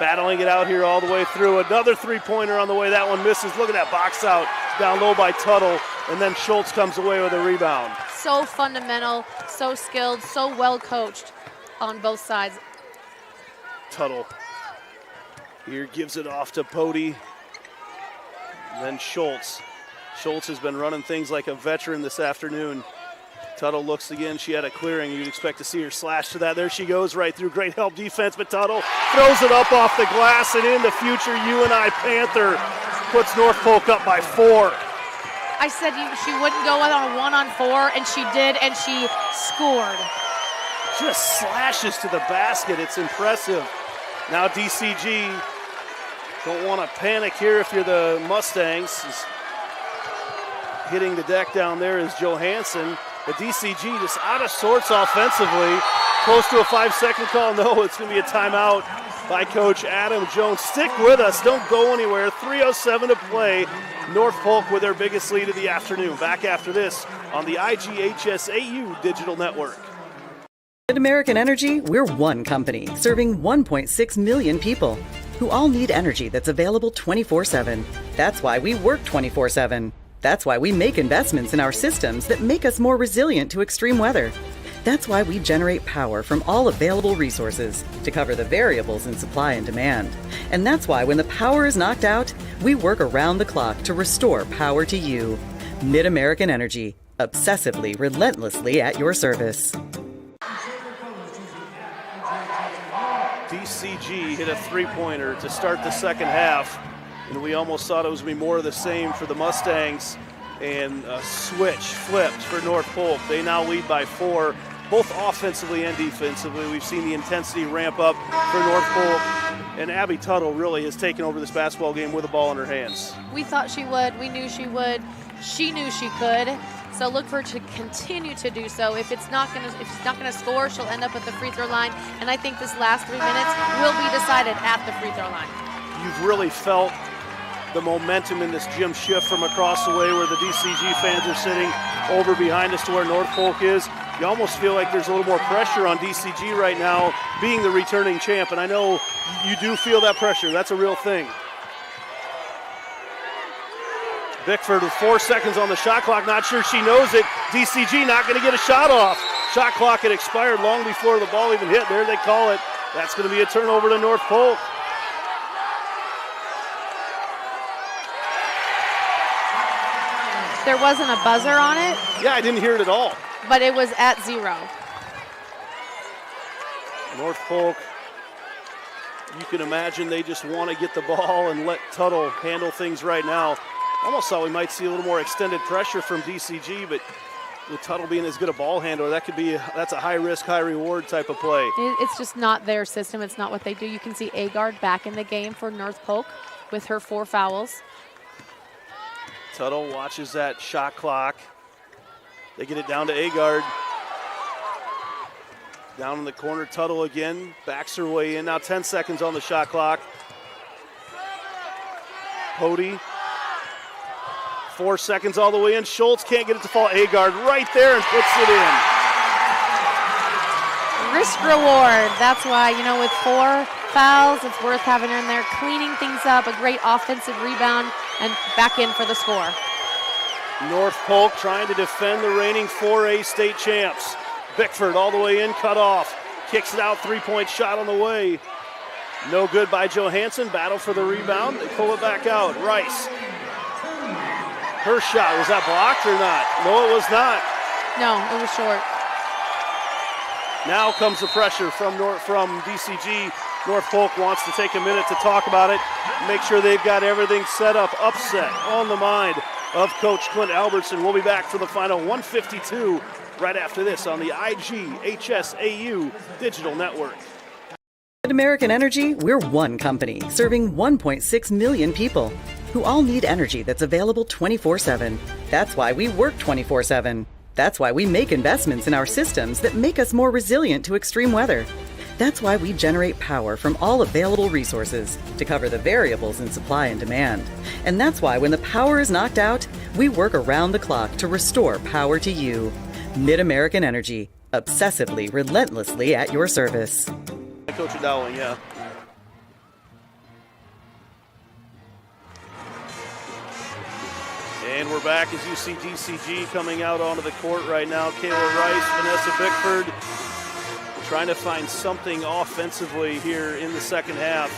battling it out here all the way through. Another three-pointer on the way. That one misses. Look at that box out down low by Tuttle, and then Schultz comes away with a rebound. So fundamental, so skilled, so well coached on both sides. Tuttle here gives it off to Pody. And then Schultz. Schultz has been running things like a veteran this afternoon. Tuttle looks again. She had a clearing. You'd expect to see her slash to that. There she goes right through. Great help defense, but Tuttle throws it up off the glass, and in the future UNI Panther puts North Polk up by 4. I said she wouldn't go on a 1-on-4, and she did, and she scored. Just slashes to the basket. It's impressive. Now DCG, don't want to panic here if you're the Mustangs. Hitting the deck down there is Johansson. The DCG just out of sorts offensively. Close to a 5-second call. No, it's going to be a timeout by Coach Adam Jones. Stick with us. Don't go anywhere. 3:07 to play. North Polk with their biggest lead of the afternoon. Back after this on the IGHSAU Digital Network. At American Energy, we're one company serving 1.6 million people who all need energy that's available 24/7. That's why we work 24/7. That's why we make investments in our systems that make us more resilient to extreme weather. That's why we generate power from all available resources to cover the variables in supply and demand. And that's why when the power is knocked out, we work around the clock to restore power to you. Mid-American Energy, obsessively, relentlessly at your service. DCG hit a three-pointer to start the second half, and we almost thought it was going to be more of the same for the Mustangs, and a switch flipped for North Polk. They now lead by 4. both offensively and defensively. We've seen the intensity ramp up for North Polk, and Abby Tuttle really has taken over this basketball game with the ball in her hands. We thought she would. We knew she would. She knew she could. So look for her to continue to do so. If she's not gonna score, she'll end up at the free throw line. And I think this last 3 minutes will be decided at the free throw line. You've really felt the momentum in this gym shift from across the way where the DCG fans are sitting over behind us to where North Polk is. You almost feel like there's a little more pressure on DCG right now, being the returning champ. And I know you do feel that pressure. That's a real thing. Bickford with 4 seconds on the shot clock. Not sure she knows it. DCG not going to get a shot off. Shot clock had expired long before the ball even hit. There they call it. That's going to be a turnover to North Polk. There wasn't a buzzer on it. Yeah, I didn't hear it at all. But it was at 0. North Polk, you can imagine they just want to get the ball and let Tuttle handle things right now. Almost thought we might see a little more extended pressure from DCG, but with Tuttle being as good a ball handler, that's a high risk, high reward type of play. It's just not their system. It's not what they do. You can see Agard back in the game for North Polk with her 4 fouls. Tuttle watches that shot clock. They get it down to Agard. Down in the corner, Tuttle again, backs her way in. Now 10 seconds on the shot clock. Pody, 4 seconds all the way in. Schultz can't get it to fall. Agard right there and puts it in. Risk reward. That's why, with 4 fouls, it's worth having her in there, cleaning things up, a great offensive rebound, and back in for the score. North Polk trying to defend the reigning 4A state champs. Bickford all the way in, cut off. Kicks it out, 3-point shot on the way. No good by Johansson. Battle for the rebound. They pull it back out. Rice. Her shot, was that blocked or not? No, it was not. No, it was short. Now comes the pressure from DCG. North Polk wants to take a minute to talk about it, make sure they've got everything set up. Upset on the mind of Coach Clint Albertson. We'll be back for the final 152 right after this on the IGHSAU Digital Network. At American Energy, we're one company serving 1.6 million people who all need energy that's available 24/7. That's why we work 24/7. That's why we make investments in our systems that make us more resilient to extreme weather. That's why we generate power from all available resources to cover the variables in supply and demand. And that's why when the power is knocked out, we work around the clock to restore power to you. Mid-American Energy, obsessively, relentlessly at your service. Coach Dowling, yeah. And we're back as you see DCG coming out onto the court right now. Kayla Rice, Vanessa Bickford trying to find something offensively here in the second half.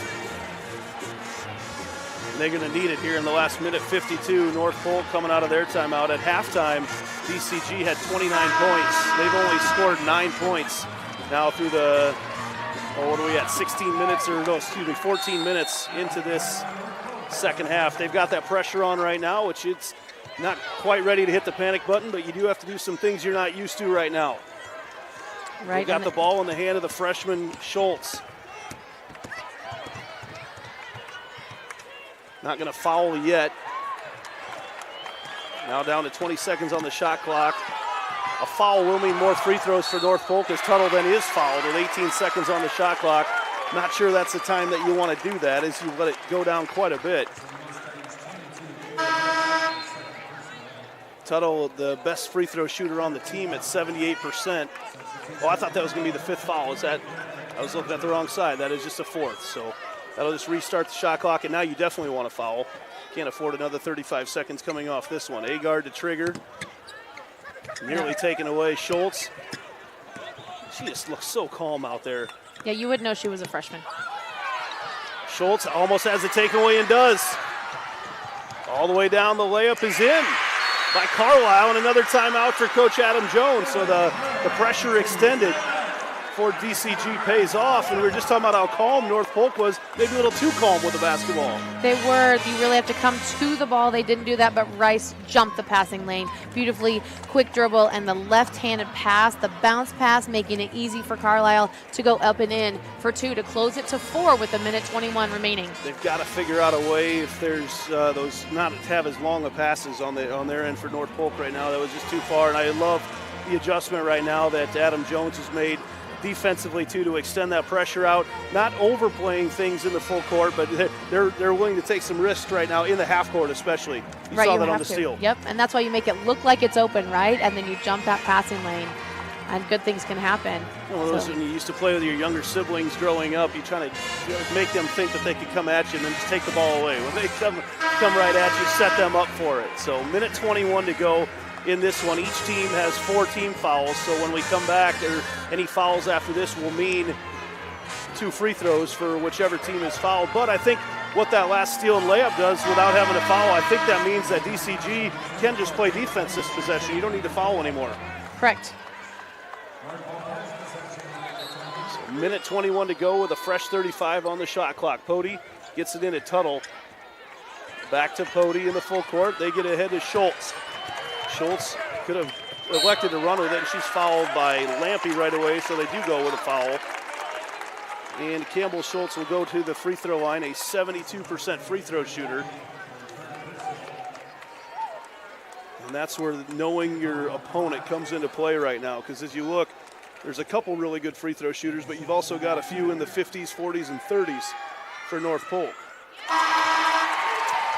And they're going to need it here in the last minute 52. North Polk coming out of their timeout. At halftime, DCG had 29 points. They've only scored 9 points now through the, what are we at, 14 minutes into this second half. They've got that pressure on right now, which it's not quite ready to hit the panic button, but you do have to do some things you're not used to right now. Right. They've got the ball in the hand of the freshman Schultz. Not going to foul yet. Now down to 20 seconds on the shot clock. A foul will mean more free throws for North Polk as Tuttle then is fouled with 18 seconds on the shot clock. Not sure that's the time that you want to do that as you let it go down quite a bit. Tuttle, the best free throw shooter on the team at 78%. Oh, I thought that was going to be the 5th foul. I was looking at the wrong side. That is just a 4th. So that'll just restart the shot clock, and now you definitely want to foul. Can't afford another 35 seconds coming off this one. Agard to trigger. Nearly taken away. Schultz. She just looks so calm out there. Yeah, you would know she was a freshman. Schultz almost has the takeaway and does. All the way down, the layup is in by Carlisle, and another timeout for Coach Adam Jones. So the pressure extended for DCG pays off, and we were just talking about how calm North Polk was, maybe a little too calm with the basketball. They were. You really have to come to the ball. They didn't do that, but Rice jumped the passing lane beautifully. Quick dribble and the left-handed pass, the bounce pass, making it easy for Carlisle to go up and in for 2 to close it to 4 with 1:21 remaining. They've got to figure out a way if there's those not to have as long of passes on their end for North Polk right now. That was just too far, and I love the adjustment right now that Adam Jones has made defensively too, to extend that pressure out, not overplaying things in the full court, but they're willing to take some risks right now in the half court, especially. You saw that on the steal. Yep, and that's why you make it look like it's open, right? And then you jump that passing lane, and good things can happen. Well, those when you used to play with your younger siblings growing up, you try to make them think that they could come at you and then just take the ball away. When they come right at you, set them up for it. So 1:21 to go in this one. Each team has 4 team fouls, so when we come back, or any fouls after this will mean 2 free throws for whichever team is fouled. But I think what that last steal and layup does without having a foul, I think that means that DCG can just play defense this possession. You don't need to foul anymore. Correct. So 1:21 to go with a fresh 35 on the shot clock. Pody gets it in at Tuttle. Back to Pody in the full court. They get ahead to Schultz. Schultz could have elected to run with it, and she's fouled by Lampy right away, so they do go with a foul. And Campbell Schultz will go to the free throw line, a 72% free throw shooter. And that's where knowing your opponent comes into play right now, because as you look, there's a couple really good free throw shooters, but you've also got a few in the 50s, 40s, and 30s for North Polk.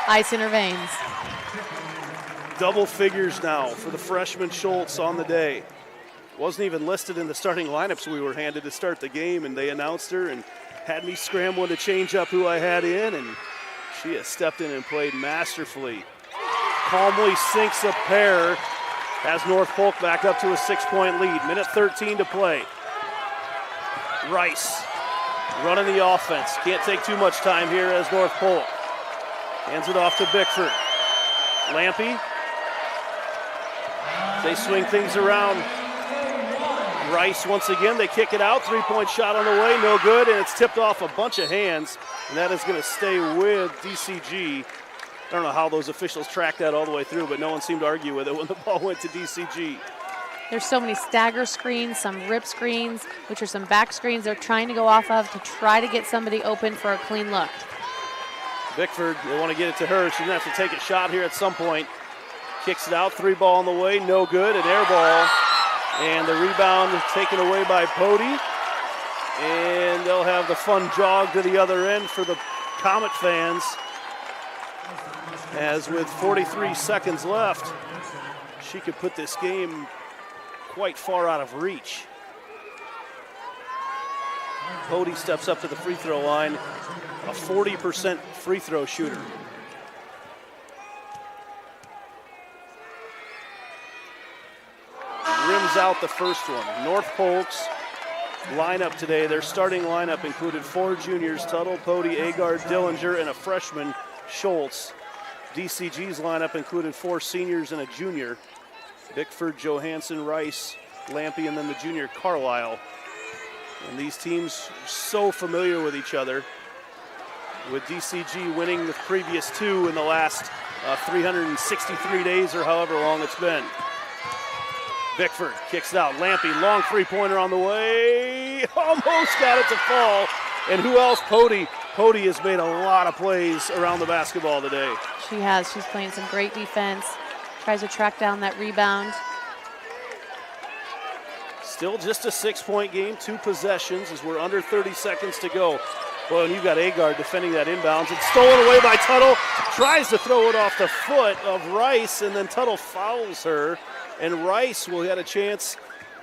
Ice intervenes. Double figures now for the freshman Schultz on the day. Wasn't even listed in the starting lineups we were handed to start the game, and they announced her and had me scrambling to change up who I had in, and she has stepped in and played masterfully. Calmly sinks a pair, has North Polk back up to a 6-point lead. 1:13 to play. Rice running the offense. Can't take too much time here as North Polk. Hands it off to Bickford. Lampy. They swing things around. Rice once again, they kick it out. 3-point shot on the way, no good, and it's tipped off a bunch of hands, and that is going to stay with DCG. I don't know how those officials tracked that all the way through, but no one seemed to argue with it when the ball went to DCG. There's so many stagger screens, some rip screens, which are some back screens they're trying to go off of to try to get somebody open for a clean look. Bickford, they want to get it to her. She's going to have to take a shot here at some point. Kicks it out, 3-ball on the way, no good, an air ball. And the rebound taken away by Pody. And they'll have the fun jog to the other end for the Comet fans. As with 43 seconds left, she could put this game quite far out of reach. Pody steps up to the free throw line, a 40% free throw shooter. Rims out the first one. North Polk's lineup today, their starting lineup included 4 juniors, Tuttle, Pody, Agard, Dillinger, and a freshman, Schultz. DCG's lineup included 4 seniors and a junior, Bickford, Johansson, Rice, Lampy, and then the junior Carlisle. And these teams are so familiar with each other, with DCG winning the previous 2 in the last 363 days or however long it's been. Bickford kicks it out. Lampy, long 3-pointer on the way. Almost got it to fall. And who else? Pody. Pody has made a lot of plays around the basketball today. She has. She's playing some great defense. Tries to track down that rebound. Still just a 6-point game, 2 possessions as we're under 30 seconds to go. Well, and you've got Agard defending that inbounds. It's stolen away by Tuttle. Tries to throw it off the foot of Rice, and then Tuttle fouls her. And Rice will get a chance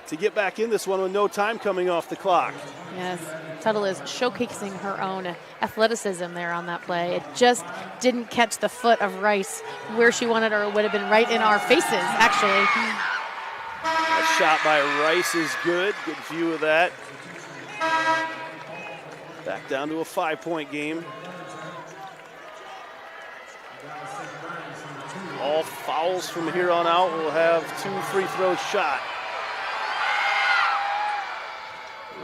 to get back in this one with no time coming off the clock. Yes, Tuttle is showcasing her own athleticism there on that play. It just didn't catch the foot of Rice where she wanted her. It would have been right in our faces, actually. A shot by Rice is good. Good view of that. Back down to a 5-point game. All fouls from here on out will have 2 free throw shot.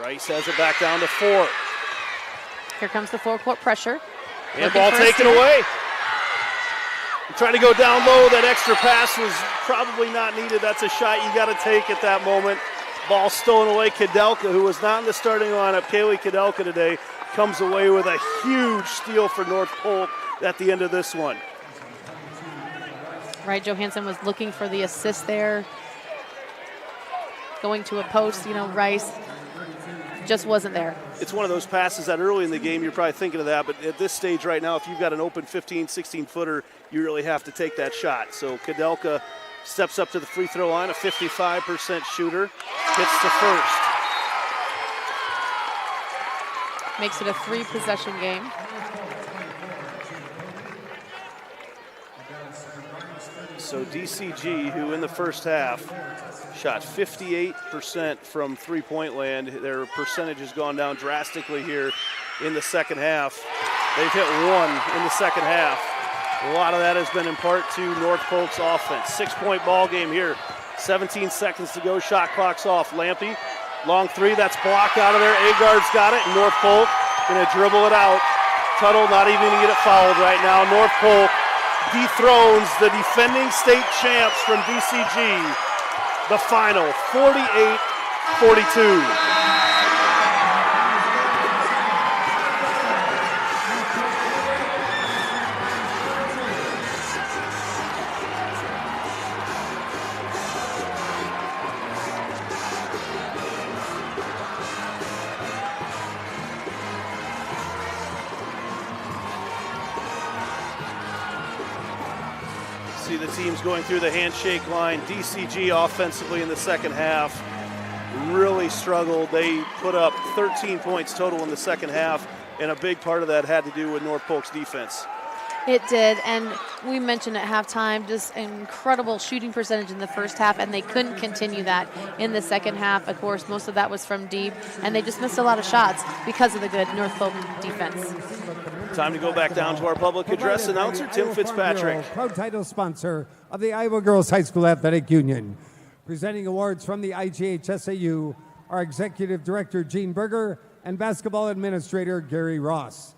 Rice has it back down to 4. Here comes the full-court pressure. And ball taken away. Trying to go down low. That extra pass was probably not needed. That's a shot you got to take at that moment. Ball stolen away. Kudelka, who was not in the starting lineup, Kaylee Kudelka today, comes away with a huge steal for North Polk at the end of this one. Right, Johansson was looking for the assist there. Going to a post, Rice just wasn't there. It's one of those passes that early in the game you're probably thinking of that, but at this stage right now, if you've got an open 15, 16-footer, you really have to take that shot. So Kudelka steps up to the free throw line, a 55% shooter, hits the first. Makes it a 3-possession game. So DCG, who in the first half shot 58% from three-point land, their percentage has gone down drastically here in the second half. They've hit 1 in the second half. A lot of that has been in part to North Polk's offense. 6-point ball game here. 17 seconds to go. Shot clock's off. Lampy, long 3. That's blocked out of there. Agard's got it. And North Polk going to dribble it out. Tuttle not even going to get it fouled right now. North Polk dethrones the defending state champs from DCG. The final, 48-42. See the teams going through the handshake line. DCG offensively in the second half really struggled. They put up 13 points total in the second half, and a big part of that had to do with North Polk's defense. It did, and we mentioned at halftime just incredible shooting percentage in the first half, and they couldn't continue that in the second half. Of course, most of that was from deep, and they just missed a lot of shots because of the good North Polk defense. Time to go back down to our public address. Announcer Tim Fitzpatrick. Proud title sponsor of the Iowa Girls High School Athletic Union. Presenting awards from the IGHSAU, our Executive Director Gene Berger and Basketball Administrator Gary Ross.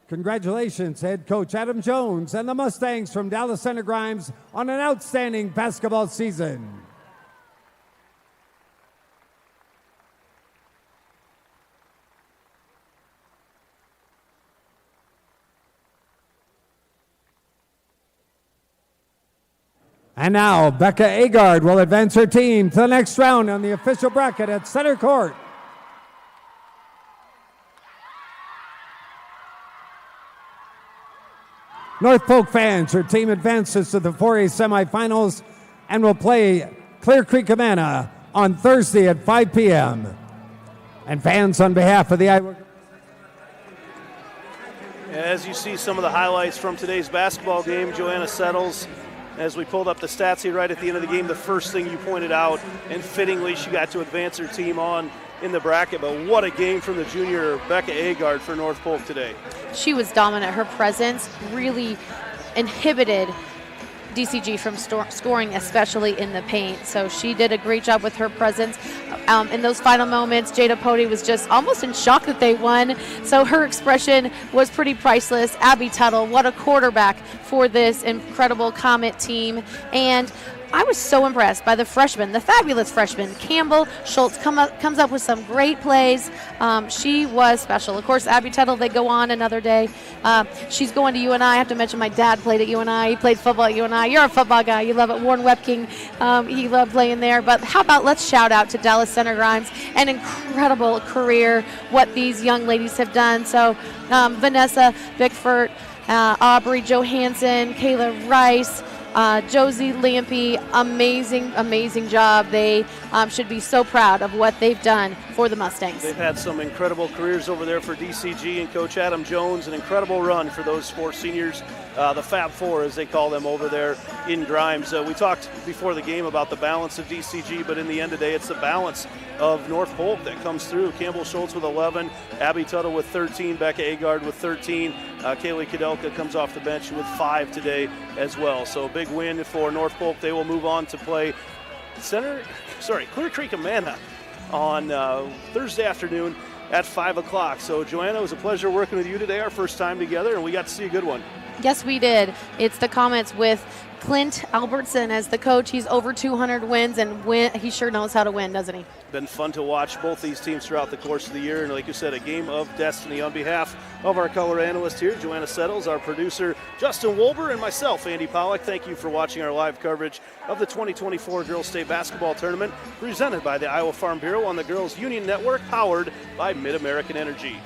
Congratulations, Head Coach Adam Jones and the Mustangs from Dallas Center Grimes on an outstanding basketball season. And now, Becca Agard will advance her team to the next round on the official bracket at center court. North Polk fans, her team advances to the 4A semifinals and will play Clear Creek Amana on Thursday at 5 p.m. And fans, on behalf of the Iowa... As you see some of the highlights from today's basketball game, Joanna Settles, as we pulled up the stats here right at the end of the game, the first thing you pointed out, and fittingly she got to advance her team on in the bracket, but what a game from the junior Becca Agard for North Polk today. She was dominant. Her presence really inhibited DCG from scoring, especially in the paint. So she did a great job with her presence. In those final moments, Jada Pody was just almost in shock that they won. So her expression was pretty priceless. Abby Tuttle, what a quarterback for this incredible Comet team. And I was so impressed by the freshman, the fabulous freshman, Campbell Schultz, comes up with some great plays. She was special. Of course, Abby Tuttle, they go on another day. She's going to UNI. I have to mention my dad played at UNI. He played football at UNI. You're a football guy. You love it. Warren Wepking, he loved playing there. But how about let's shout out to Dallas Center Grimes, an incredible career, what these young ladies have done. So Vanessa Bickford, Aubrey Johansson, Kayla Rice, Josie Lampy, amazing job. They should be so proud of what they've done for the Mustangs. They've had some incredible careers over there for DCG and Coach Adam Jones, an incredible run for those four seniors, the Fab Four as they call them over there in Grimes. We talked before the game about the balance of DCG, but in the end of the day, it's the balance of North Polk that comes through. Campbell Schultz with 11, Abby Tuttle with 13, Becca Agard with 13, Kaylee Kudelka comes off the bench with 5 today as well. So a big win for North Polk. They will move on to play Clear Creek Amana on Thursday afternoon at 5 o'clock. So, Joanna, it was a pleasure working with you today, our first time together, and we got to see a good one. Yes, we did. It's the Comets with Clint Albertson as the coach. He's over 200 wins, and he sure knows how to win, doesn't he? Been fun to watch both these teams throughout the course of the year, and like you said, a game of destiny. On behalf of our color analyst here, Joanna Settles, our producer, Justin Wolber, and myself, Andy Pollock, thank you for watching our live coverage of the 2024 Girls State Basketball Tournament, presented by the Iowa Farm Bureau on the Girls Union Network, powered by Mid-American Energy.